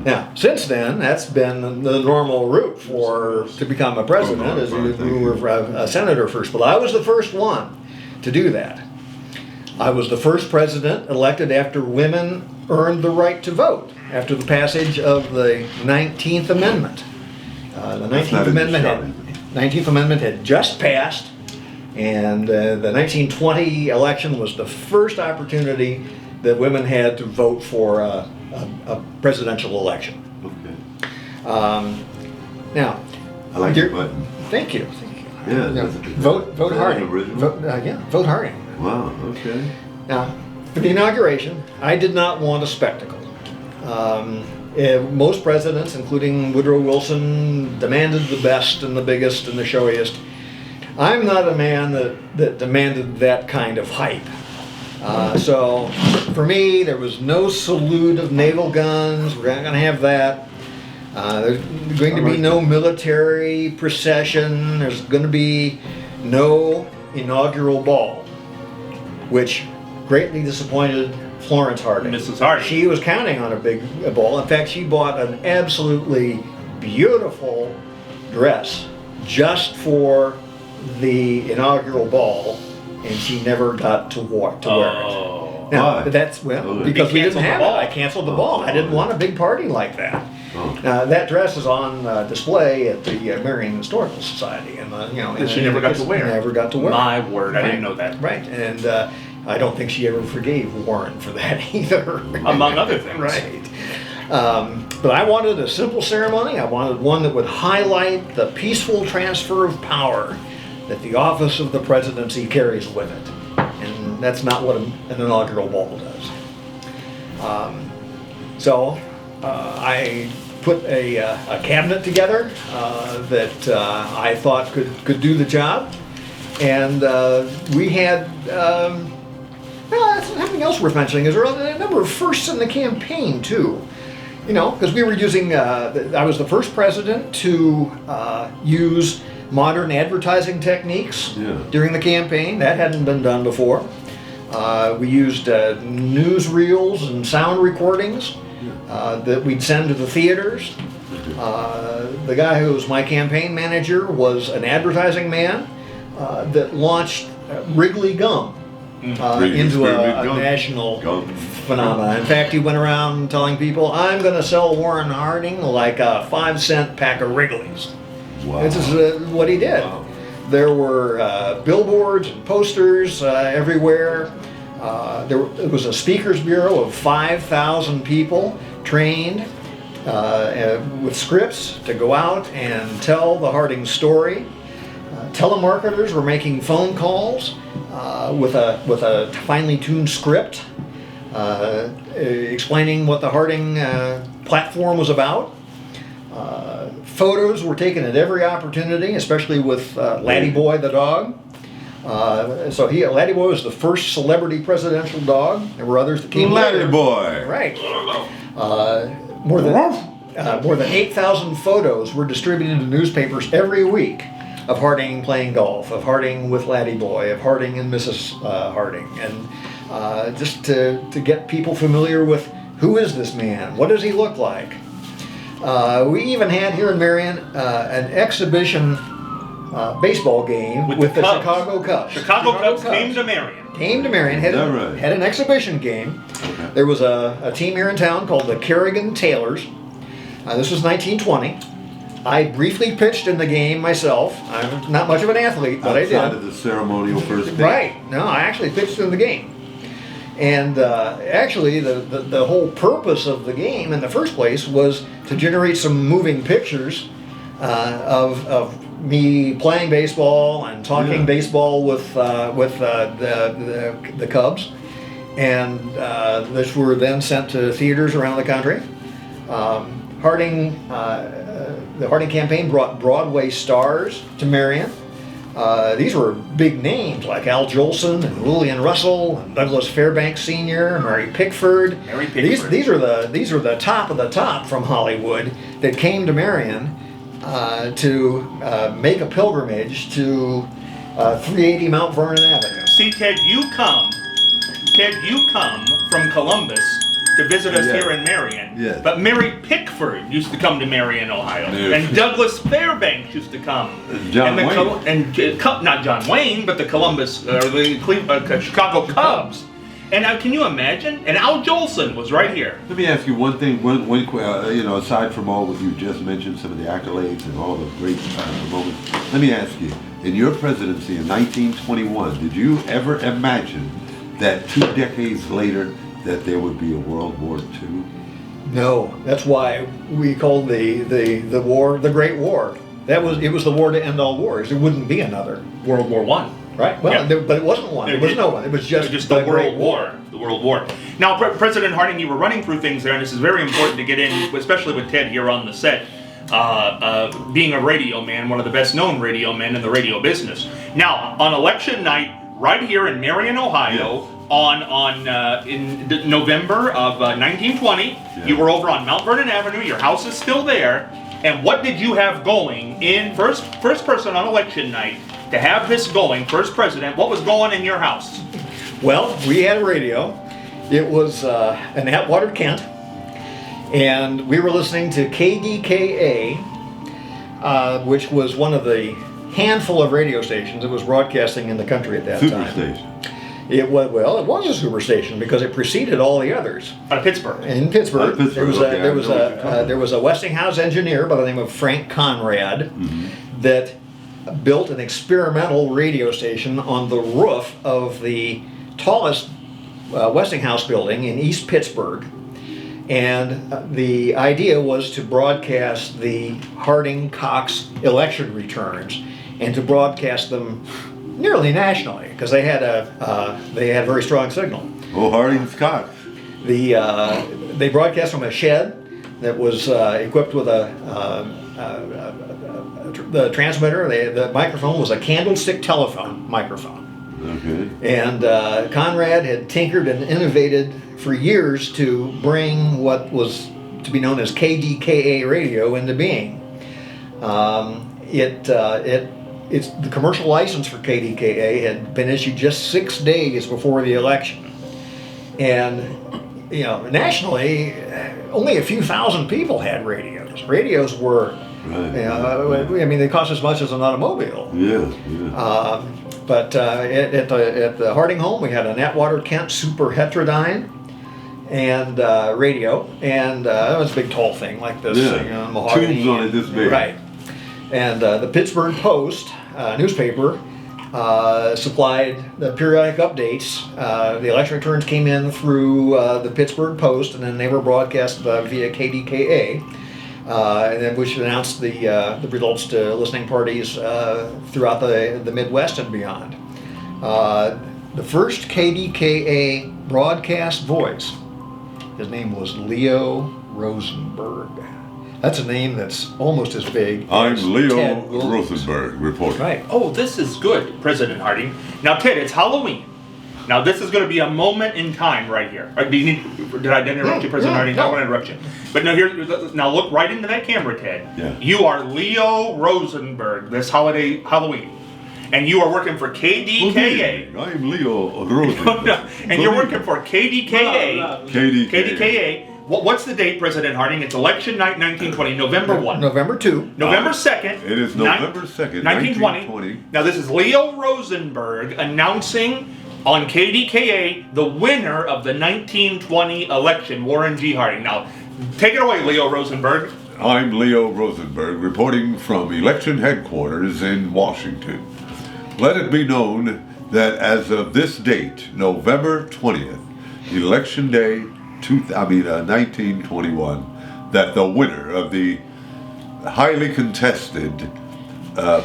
Now, since then, that's been the normal route to become a president, Oh, is fine, you thank you. were a senator first. But I was the first one to do that. I was the first president elected after women earned the right to vote, after the passage of the 19th Amendment. The That's 19th not in the Amendment, shot, is 19th Amendment had just passed, and the 1920 election was the first opportunity that women had to vote for a presidential election. Okay. Now, I like your- your button. Thank you. Yeah. Yeah, that's- vote is that Harding. original? Vote Harding. Wow. Okay. Now, for the inauguration, I did not want a spectacle. Most presidents, including Woodrow Wilson, demanded the best and the biggest and the showiest. I'm not a man that demanded that kind of hype. So, for me, there was no salute of naval guns. We're not going to have that. There's going to be no military procession. There's going to be no inaugural ball, which greatly disappointed Florence Harding. Mrs. Harding. She was counting on a big ball. In fact, she bought an absolutely beautiful dress just for the inaugural ball, and she never got to wear it. Oh. Now, Why? but that's Oh, because we didn't canceled the have ball. it. I canceled the ball. I didn't want a big party like that. Oh. That dress is on display at the Marion Historical Society, and That she never got to wear. Never got to wear. My word, I didn't Right. know that. Right, and I don't think she ever forgave Warren for that either. Among other things. Right. But I wanted a simple ceremony. I wanted one that would highlight the peaceful transfer of power that the office of the presidency carries with it. And that's not what an inaugural ball does. So I put a cabinet together that I thought could do the job. And we had, well, something else worth mentioning is there were a number of firsts in the campaign too. You know, because we were using, I was the first president to use modern advertising techniques Yeah. during the campaign. That hadn't been done before. We used newsreels and sound recordings that we'd send to the theaters. The guy who was my campaign manager was an advertising man that launched Wrigley Gum Wrigley into Spearmint a Gum. national Gum. phenomenon. In fact, he went around telling people, "I'm going to sell Warren Harding like a 5-cent pack of Wrigley's." Wow. This is what he did. Wow. There were billboards and posters everywhere. There was a speakers bureau of 5,000 people trained with scripts to go out and tell the Harding story. Telemarketers were making phone calls with a finely tuned script explaining what the Harding platform was about. Photos were taken at every opportunity, especially with Laddie Boy the dog. Laddie Boy was the first celebrity presidential dog. There were others that came Laddie later. Boy. Right. More than 8,000 photos were distributed to newspapers every week of Harding playing golf, of Harding with Laddie Boy, of Harding and Mrs. Harding, and just to get people familiar with who is this man, what does he look like. We even had here in Marion an exhibition baseball game with the Cubs. Chicago Cubs. Chicago Cubs came to Marion. Came to Marion, had, Is that right? had an exhibition game. There was a team here in town called the Kerrigan Taylors. This was 1920. I briefly pitched in the game myself. I'm not much of an athlete, but Outside I did. of the ceremonial first base. Right. No, I actually pitched in the game. And actually, the whole purpose of the game in the first place was to generate some moving pictures of me playing baseball and talking Yeah. baseball with the Cubs, and this were then sent to theaters around the country. The Harding campaign brought Broadway stars to Marion. These were big names like Al Jolson and Lillian Russell and Douglas Fairbanks Sr., Mary Pickford. Mary Pickford. These are the top of the top from Hollywood that came to Marion to make a pilgrimage to 380 Mount Vernon Avenue. See, Ted, you come from Columbus to visit us Yeah. here in Marion. Yes. But Mary Pickford used to come to Marion, Ohio. Yes. And Douglas Fairbanks used to come. John and Wayne. Not John Wayne, but the Columbus, Chicago Cubs. And now, can you imagine? And Al Jolson was right here. Let me ask you one thing. Aside from all what you just mentioned, some of the accolades and all the great moments, let me ask you: in your presidency in 1921, did you ever imagine that 2 decades later that there would be a World War II? No, that's why we called the war the Great War. It was the war to end all wars. There wouldn't be another. World War I. Right. Well, Yeah. but it wasn't one. There was no one. It was just the Great World War. The World War. Now, President Harding, you were running through things there, and this is very important to get in, especially with Ted here on the set. Being a radio man, one of the best known radio men in the radio business. Now, on election night, right here in Marion, Ohio, in November of 1920, you were over on Mount Vernon Avenue. Your house is still there. And what did you have going in first person on election night to have this going? First president. What was going in your house? Well, we had a radio. It was an Atwater Kent, and we were listening to KDKA, which was one of the handful of radio stations that was broadcasting in the country at that time. Superstation. It was a super station because it preceded all the others. Pittsburgh. In Pittsburgh, Pittsburgh, there was okay, I there was know what you're talking there was a Westinghouse engineer by the name of Frank Conrad that built an experimental radio station on the roof of the tallest Westinghouse building in East Pittsburgh, and the idea was to broadcast the Harding-Cox election returns and to broadcast them nearly nationally because they had a very strong signal. Oh, Harding's Cox. They broadcast from a shed that was equipped with the transmitter. The microphone was a candlestick telephone microphone. Okay. And Conrad had tinkered and innovated for years to bring what was to be known as KDKA radio into being. It's the commercial license for KDKA had been issued just 6 days before the election, and nationally, only a few thousand people had radios. Radios were, Right. they cost as much as an automobile. Yeah. But at the Harding home, we had an Atwater Kent Super Heterodyne and radio, and it was a big tall thing like this, Yeah. mahogany. Tubes on it this big. Right. And the Pittsburgh Post newspaper supplied the periodic updates. The election returns came in through the Pittsburgh Post, and then they were broadcast via KDKA. and then which announced the results to listening parties throughout the Midwest and beyond. The first KDKA broadcast voice, his name was Leo Rosenberg. That's a name that's almost as big as I'm Leo Ted Williams. Rosenberg reporting. Right. Oh, this is good, President Harding. Now, Ted, it's Halloween. Now, this is going to be a moment in time right here. Did I interrupt you, President Harding? I don't want to interrupt you. But now look right into that camera, Ted. Yeah. You are Leo Rosenberg this Halloween. And you are working for KDKA. I'm Leo Rosenberg. And you're working for KDKA. KDKA. What's the date, President Harding? It's election night 1920, November 1. November 2. November 2nd. It is November 2nd, 1920. Now, this is Leo Rosenberg announcing on KDKA the winner of the 1920 election, Warren G. Harding. Now, take it away, Leo Rosenberg. I'm Leo Rosenberg reporting from election headquarters in Washington. Let it be known that as of this date, November 20th, election day 1921, that the winner of the highly contested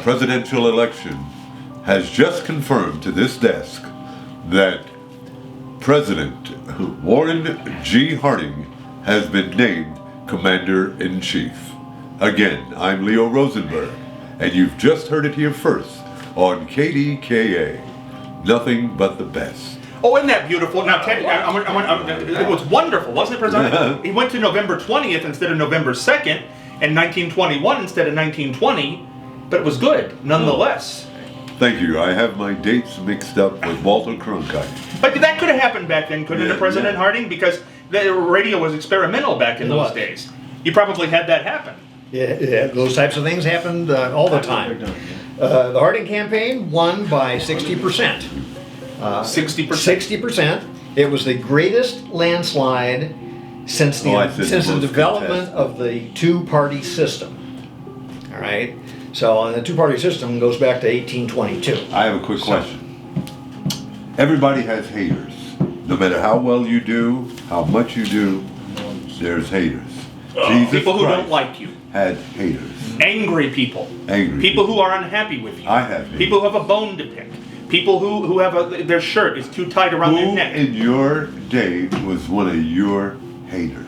presidential election has just confirmed to this desk that President Warren G. Harding has been named Commander-in-Chief. Again, I'm Leo Rosenberg, and you've just heard it here first on KDKA. Nothing but the best. Oh, isn't that beautiful? Now, Ted, it was wonderful, wasn't it, President? He went to November 20th instead of November 2nd, and 1921 instead of 1920, but it was good, nonetheless. Thank you. I have my dates mixed up with Walter Cronkite. But that could have happened back then, couldn't it, President Yeah. Harding? Because the radio was experimental back in It those was. days. You probably had that happen. Yeah, those types of things happened all the time. The Harding campaign won by 60%. 60%. 60%. It was the greatest landslide since the I said since the most development contested. of the two-party system. All right. So the two-party system goes back to 1822. I have a quick question. Everybody has haters. No matter how well you do, how much you do, there's haters. Jesus People who Christ don't like you. had haters. Angry people. Angry People who are unhappy with you. I have haters. People who have a bone to pick. People who have their shirt is too tight around their Who neck. in your day was one of your haters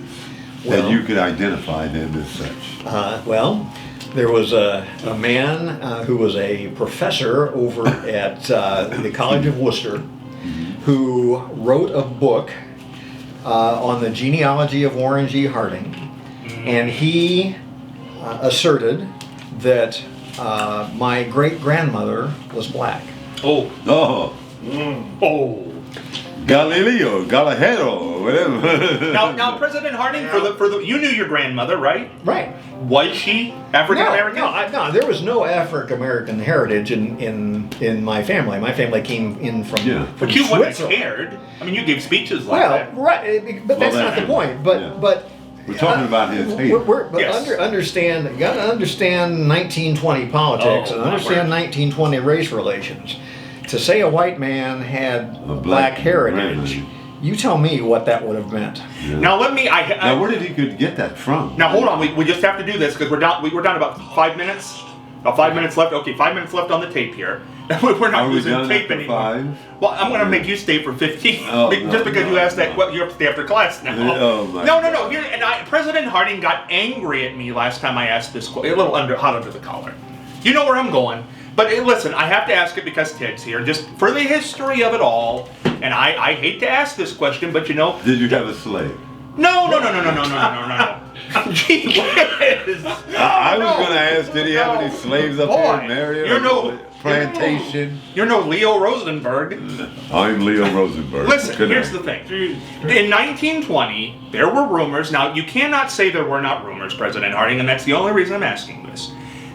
that Well- you could identify them as such? Well, there was a man who was a professor over at the College of Worcester who wrote a book on the genealogy of Warren G. Harding, and he asserted that my great-grandmother was black. Oh. Oh, Oh. Galileo, Galahero, whatever. Now, President Harding, you knew your grandmother, right? Right. Was she African American? No, there was no African American heritage in my family. My family came in from, Yeah. from But you wouldn't have Switzerland. cared. I mean, you gave speeches like Well, that. right, but that's Well, not the that- point. But yeah. but We're talking about his haters. But Yes. understand, you got to understand 1920 politics Oh, and my understand word. 1920 race relations. To say a white man had A black black heritage, man. you tell me what that would have meant. Yeah. Now let me. Now, where did he could get that from? Now hold on. We just have to do this because we're down. We're down about 5 minutes. About 5 minutes left. Okay, 5 minutes left on the tape here. We're not Are we using done tape after anymore. 5? Well, I'm going to make you stay for 15. Oh, just no, because no, you asked that. no. Well, you have to stay after class now. Oh, my no. God. Here, President Harding got angry at me last time I asked this question. A little hot under the collar. You know where I'm going. But listen, I have to ask it because Ted's here, just for the history of it all. And I hate to ask this question, but you know, Did you have a slave? no. Gee whiz. I was No. going to ask, did he have any slaves up here Boy, in Marion? you're no- plantation? You're no Leo Rosenberg. I'm Leo Rosenberg. Listen, Good here's night. the thing. In 1920, there were rumors. Now, you cannot say there were not rumors, President Harding, and that's the only reason I'm asking this.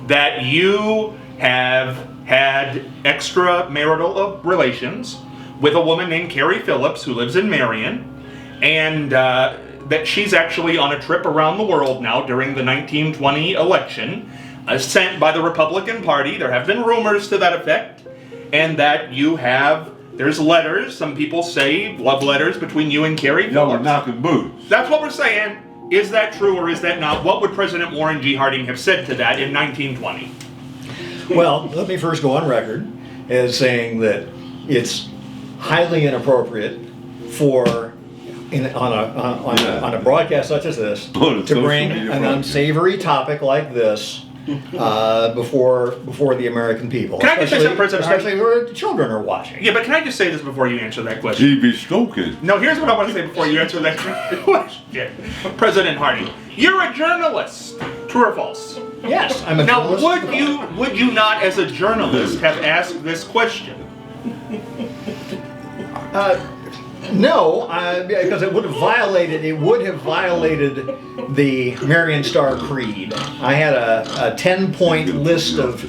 That you have had extramarital relations with a woman named Carrie Phillips who lives in Marion, and that she's actually on a trip around the world now during the 1920 election, sent by the Republican Party. There have been rumors to that effect, and that there's letters, some people say love letters between you and Carrie Y'all were Phillips. knocking boots. That's what we're saying. Is that true or is that not? What would President Warren G. Harding have said to that in 1920? Well, let me first go on record as saying that it's highly inappropriate for, on a broadcast such as this, On a to social bring media an broadcast. unsavory topic like this before the American people. Can I just say something, President Harding? especially where the children are watching. Yeah, but can I just say this before you answer that question? He be stroking. No, here's what I want to say before you answer that question. President Harding, you're a journalist. True or false? Yes, I'm a Now, journalist. would you not, as a journalist, have asked this question? No, because it would have violated the Marion Star Creed. I had a 10-point list of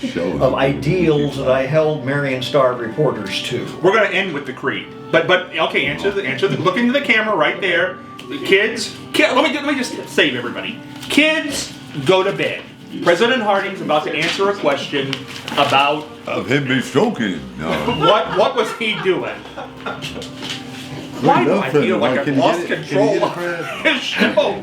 ideals that I held Marion Star reporters to. We're going to end with the creed. But okay, answer the look into the camera right there. Kids, let me just save everybody. Kids, go to bed. President Harding's about to answer a question about Of him be stroking. No. what was he doing? Why do I feel like I've lost control of his show?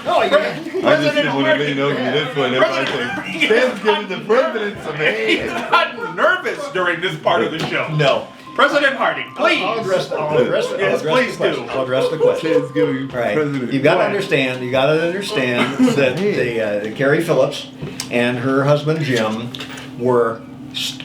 Oh, yeah. I just didn't want to lean over this one. If I say, Sam's giving the president some He's hand. not nervous during this part of the show. No. President Harding, please. I'll address Yes, please the do. question. I'll address the question. Sam's giving All right. president. You got to understand that the Carrie Phillips and her husband Jim were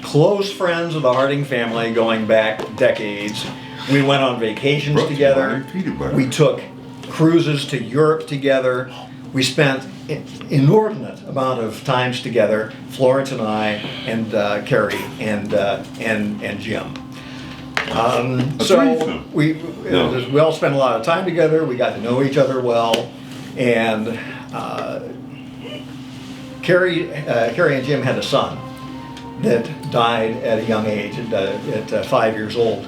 close friends of the Harding family going back decades. We went on vacations Brought to you together. by peanut butter. We took cruises to Europe together. We spent inordinate amount of times together, Florence and I, and Carrie and Jim. So threesome. we all spent a lot of time together. We got to know each other well, and Carrie and Jim had a son that died at a young age, at 5 years old.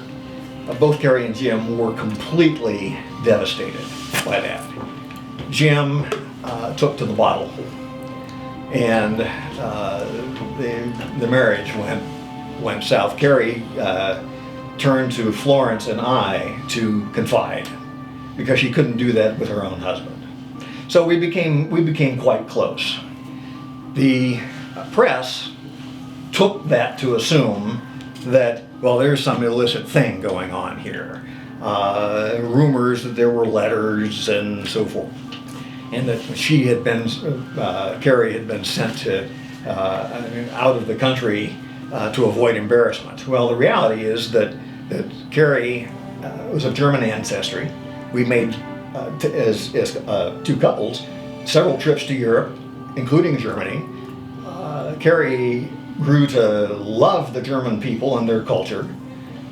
Both Carrie and Jim were completely devastated by that. Jim took to the bottle, and the marriage went south. Carrie turned to Florence and I to confide because she couldn't do that with her own husband. So we became quite close. The press took that to assume that, well, there's some illicit thing going on here. Rumors that there were letters and so forth. And that Carrie had been sent to out of the country to avoid embarrassment. Well, the reality is that Carrie was of German ancestry. We made, as two couples, several trips to Europe, including Germany. Carrie grew to love the German people and their culture,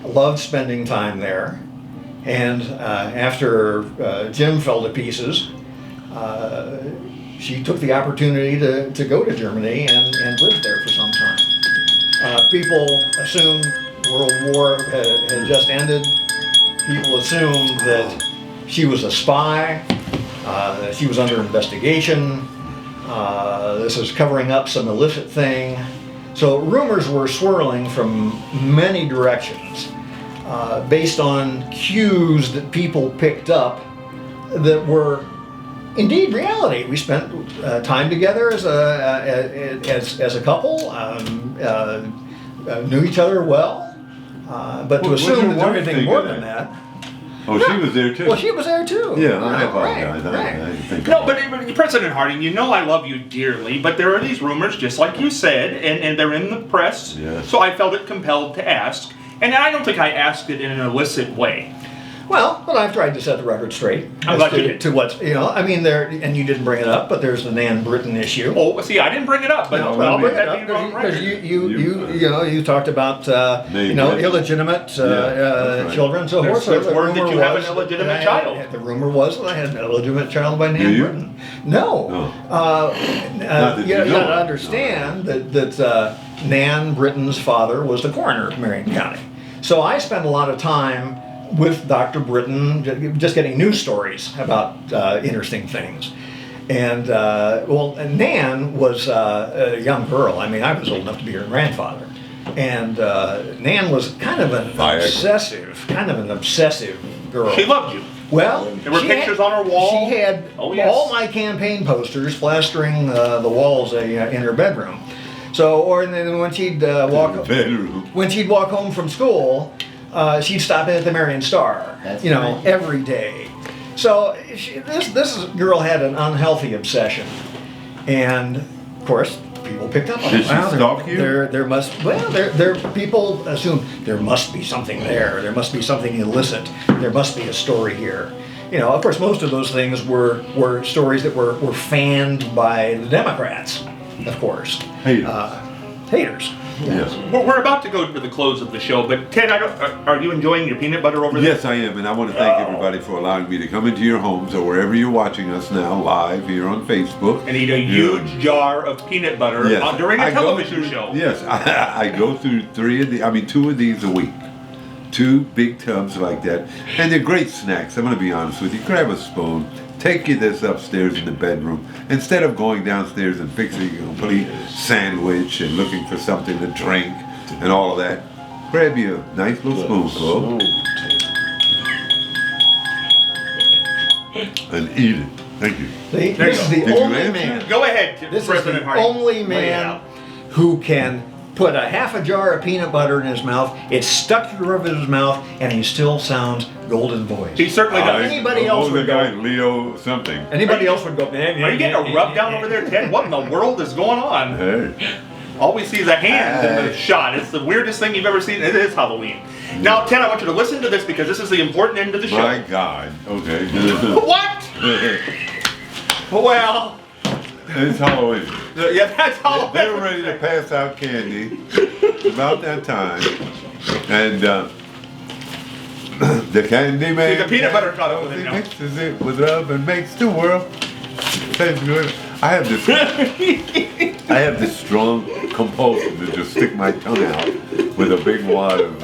loved spending time there. And after Jim fell to pieces, she took the opportunity to go to Germany and live there for some time. People assumed World War had just ended. People assumed that she was a spy, that she was under investigation. This was covering up some illicit thing. So rumors were swirling from many directions based on cues that people picked up that were indeed reality. We spent time together as a couple, knew each other well, but to What's assume your that wife anything think more of than that? that. Oh, she was there too. Well, she was there too. Yeah, I right, apologize. right. I didn't think No, about it. but President Harding, you know I love you dearly, but there are these rumors, just like you said, and they're in the press. Yes. So I felt it compelled to ask, and I don't think I asked it in an illicit way. Well, but I've tried to set the record straight. I'm as glad you to, did. to what's, I mean, there, and you didn't bring it up, but there's the Nan Britton issue. Oh, see, I didn't bring it up, but No, I'll bring put it that up being wrong because record. you talked about Name it. illegitimate that's right. children. So There's forth. The word that rumor you have an was illegitimate that I child. had- The rumor was that I had an illegitimate child by Do Nan you? Britton. No. No. You that you know got to of. understand that Nan Britton's father was the coroner of Marion County. So I spent a lot of time with Dr. Britton, just getting news stories about interesting things. And Nan was a young girl. I mean, I was old enough to be her grandfather. And Nan was kind of an Viagra. obsessive girl. She loved you. Well, There were she pictures had, on her wall? She had Oh, yes. all my campaign posters plastering the walls in her bedroom. So, or then when she'd walk Bedroom. when she'd walk home from school, she'd stop in at the Marion Star. That's right. Every day. So this girl had an unhealthy obsession, and of course people picked up on Did it. she stalk you? There must people assume there must be something there. There must be something illicit. There must be a story here. Of course, most of those things were stories that were fanned by the Democrats, of course. Haters. Haters. Yes. We're about to go to the close of the show, but Ted, are you enjoying your peanut butter over there? Yes, I am, and I want to thank everybody for allowing me to come into your homes or wherever you're watching us now, live here on Facebook. And eat a huge jar of peanut butter Yes. during a I go television through- show. Yes, I go through two of these a week. 2 big tubs like that, and they're great snacks. I'm going to be honest with you. Grab a spoon, take you this upstairs in the bedroom. Instead of going downstairs and fixing a complete sandwich and looking for something to drink and all of that, grab you a nice little spoonful and eat it. Thank you. See, There this you is go. the Did you only answer? man. Go ahead, This President is the Harding. only Lay it man out. who can put a half a jar of peanut butter in his mouth. It's stuck to the roof of his mouth, and he still sounds golden voiced. He certainly does. Anybody else the would guy go- Leo something. Anybody else would go, man. Are you getting a rub down over there, Ted? What in the world is going on? Hey. All we see is a hand in the shot. It's the weirdest thing you've ever seen. It is Halloween. Now, Ted, I want you to listen to this because this is the important end of the show. My God. Okay. What? Well, It's Halloween. yeah, that's Halloween. They were ready to pass out candy about that time, and the candy man. See, the peanut butter caught up with it He now. mixes it with love and makes the world taste good. I have this strong compulsion to just stick my tongue out with a big wad of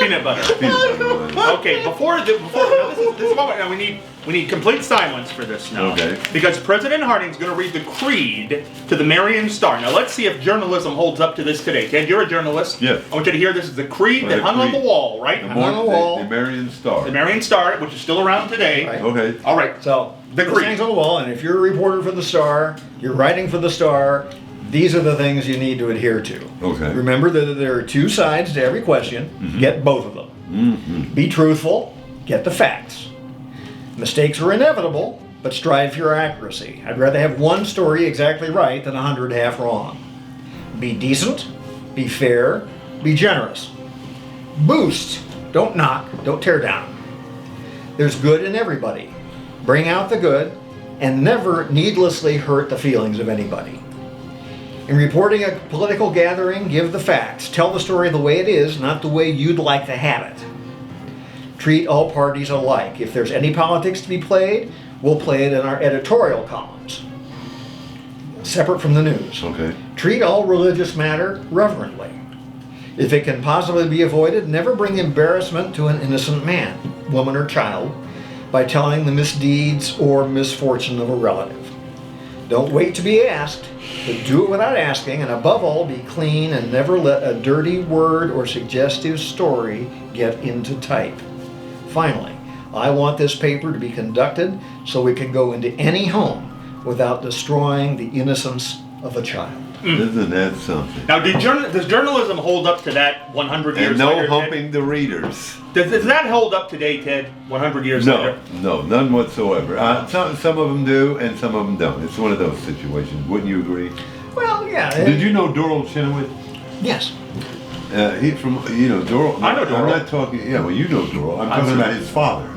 Peanut butter. peanut butter on it. Okay, before now this is moment. Now we need complete silence for this now. Okay. Because President Harding's going to read the creed to the Marion Star. Now let's see if journalism holds up to this today. Ted, you're a journalist. Yes. I want you to hear this is the creed Oh, that the hung on the creed. wall, right? The, on the wall. the Marion Star. The Marion Star, which is still around today. Right. Okay. All right. So The this creed. hangs on the wall, and if you're a reporter for the Star, you're writing for the Star. These are the things you need to adhere to. Okay. Remember that there are 2 sides to every question. Get both of them. Be truthful. Get the facts. Mistakes are inevitable, but strive for your accuracy. I'd rather have one story exactly right than 100 half wrong. Be decent. Be fair. Be generous. Boost. Don't knock. Don't tear down. There's good in everybody. Bring out the good and never needlessly hurt the feelings of anybody. In reporting a political gathering, give the facts. Tell the story the way it is, not the way you'd like to have it. Treat all parties alike. If there's any politics to be played, we'll play it in our editorial columns, separate from the news. Okay. Treat all religious matter reverently. If it can possibly be avoided, never bring embarrassment to an innocent man, woman, or child by telling the misdeeds or misfortune of a relative. Don't wait to be asked, but do it without asking, and above all, be clean and never let a dirty word or suggestive story get into type. Finally, I want this paper to be conducted so we can go into any home without destroying the innocence of a child. Isn't that something? Now, does journalism hold up to that 100 years And no later? Ted? humping the readers. Does that hold up today, Ted? 100 years No, later? no, none whatsoever. Some of them do, and some of them don't. It's one of those situations. Wouldn't you agree? Well, yeah. Did you know Doral Chenoweth? Yes. He's from, Doral. I know Doral. I'm not talking. Yeah, well, you know Doral. I'm talking about his father.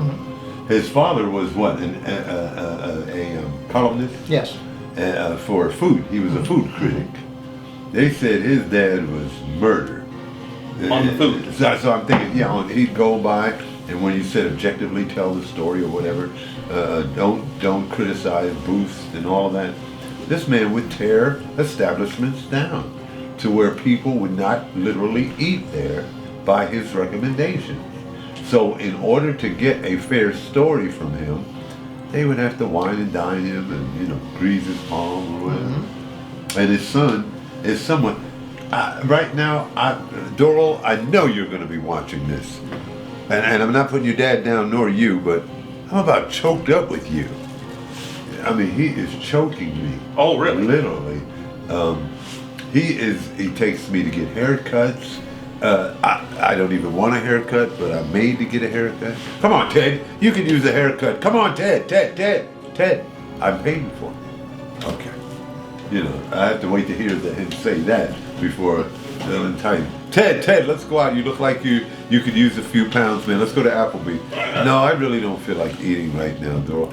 His father was what? A columnist. Yes. For food. He was a food critic. They said his dad was murdered. On the food. So I'm thinking, he'd go by, and when you said objectively tell the story or whatever, don't criticize booths and all that. This man would tear establishments down to where people would not literally eat there by his recommendations. So in order to get a fair story from him, they would have to wine and dine him and, grease his palm or whatever. And his son is somewhat, right now, Doral, I know you're going to be watching this. And I'm not putting your dad down, nor you, but I'm about choked up with you. I mean, he is choking me. Oh, really? Literally. He takes me to get haircuts. I don't even want a haircut, but I'm made to get a haircut. Come on, Ted. You can use a haircut. Come on, Ted. I'm paying for it. Okay. You know, I have to wait to hear him say that before they'll entice me. Ted, let's go out. You look like you could use a few pounds, man. Let's go to Applebee's. No, I really don't feel like eating right now, Dora.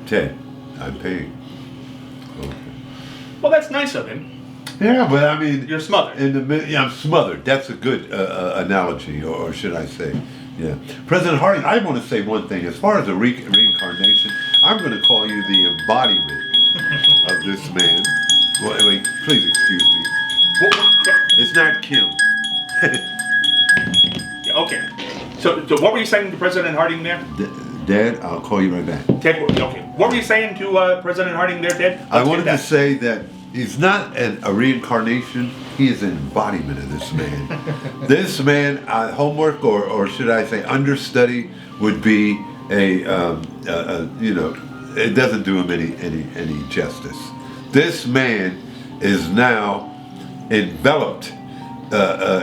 Ted, I'm paying. Okay. Well, that's nice of him. Yeah, but I mean, You're smothered. I'm smothered. That's a good analogy, or should I say? Yeah. President Harding, I want to say one thing. As far as the reincarnation, I'm going to call you the embodiment of this man. Wait, please excuse me. It's not Kim. Yeah, okay. So what were you saying to President Harding there? Dad, I'll call you right back. Ted, okay. What were you saying to President Harding there, Ted? I Let's wanted get to that. say that he's not a reincarnation. He is an embodiment of this man. This man, homework or should I say understudy would be a it doesn't do him any justice. This man is now enveloped.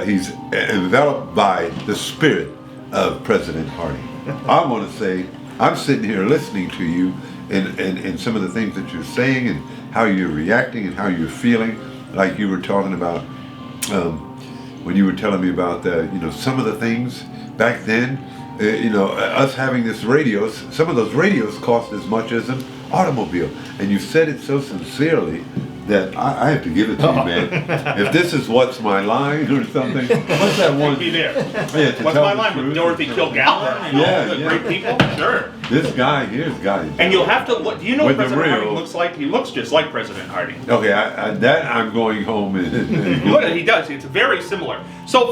He's enveloped by the spirit of President Harding. I want to say, I'm sitting here listening to you and some of the things that you're saying and how you're reacting and how you're feeling, like you were talking about when you were telling me about some of the things back then. Us having this radio, some of those radios cost as much as an automobile, and you said it so sincerely that I have to give it to you, man. If this is What's My Line or something, what's that one? Be there. Yeah, to What's tell my the line with truth Dorothy or something. Kilgallen and Yeah, all the yeah. great people? Sure. This guy here's guy. And you'll have to look. Do you know what With the President Harding real- looks like? He looks just like President Harding. Okay, I'm going home and What he does, it's very similar. So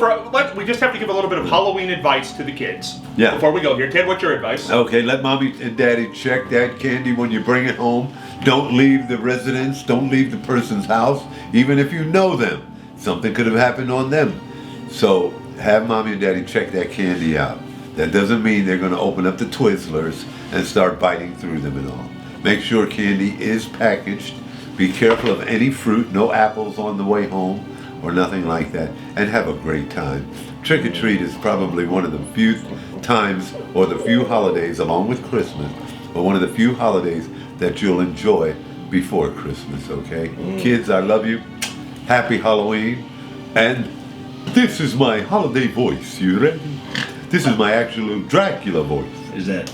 we just have to give a little bit of Halloween advice to the kids. Yeah. Before we go here, Ted, what's your advice? Okay, let mommy and daddy check that candy when you bring it home. Don't leave the residence. Don't leave the person's house, even if you know them. Something could have happened on them. So have mommy and daddy check that candy out. That doesn't mean they're going to open up the Twizzlers and start biting through them and all. Make sure candy is packaged. Be careful of any fruit, no apples on the way home or nothing like that. And have a great time. Trick or treat is probably one of the few times or the few holidays, along with Christmas, but one of the few holidays that you'll enjoy before Christmas, okay? Kids, I love you. Happy Halloween. And this is my holiday voice. You ready? This is my actual Dracula voice. Is that?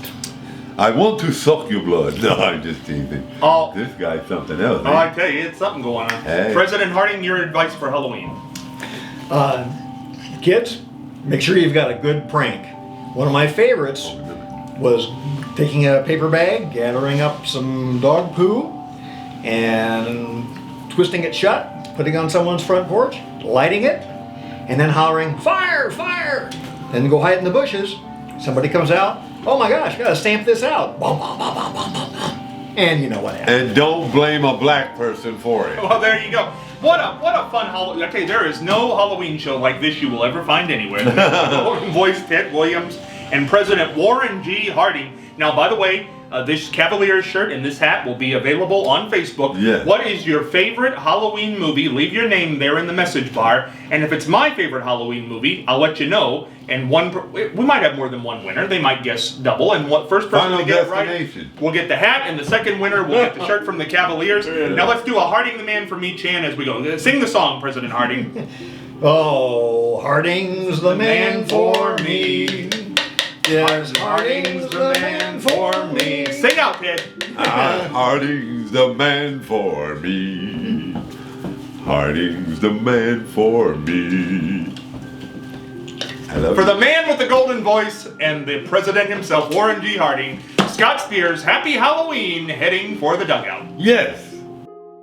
I want to suck your blood. No, I'm just teasing. Oh. This guy's something else. Oh, I tell you, it's something going on. Hey. President Harding, your advice for Halloween. Kids, make sure you've got a good prank. One of my favorites was taking a paper bag, gathering up some dog poo, and twisting it shut, putting it on someone's front porch, lighting it, and then hollering, "Fire! Fire!" Then go hide in the bushes. Somebody comes out, "Oh my gosh, gotta stamp this out." Bum, bum, bum, bum, bum, bum, bum. And you know what happened. And don't blame a black person for it. Well, there you go. What a fun Halloween. Okay, there is no Halloween show like this you will ever find anywhere. Golden Voice Ted Williams and President Warren G. Harding. Now, by the way, this Cavaliers shirt and this hat will be available on Facebook. Yes. What is your favorite Halloween movie? Leave your name there in the message bar. And if it's my favorite Halloween movie, I'll let you know. And we might have more than one winner. They might guess double. And first person Final to get it right, destination. we'll get the hat. And the second winner will get the shirt from the Cavaliers. Now let's do a Harding the Man for me chant as we go. Sing the song, President Harding. Oh, Harding's the man for me. Yes, Harding's the man for me. Sing out, Ted. Harding's the man for me. Harding's the man for me. I love For you. the man with the golden voice and the president himself, Warren G. Harding, Scott Spears, happy Halloween, heading for the dugout. Yes.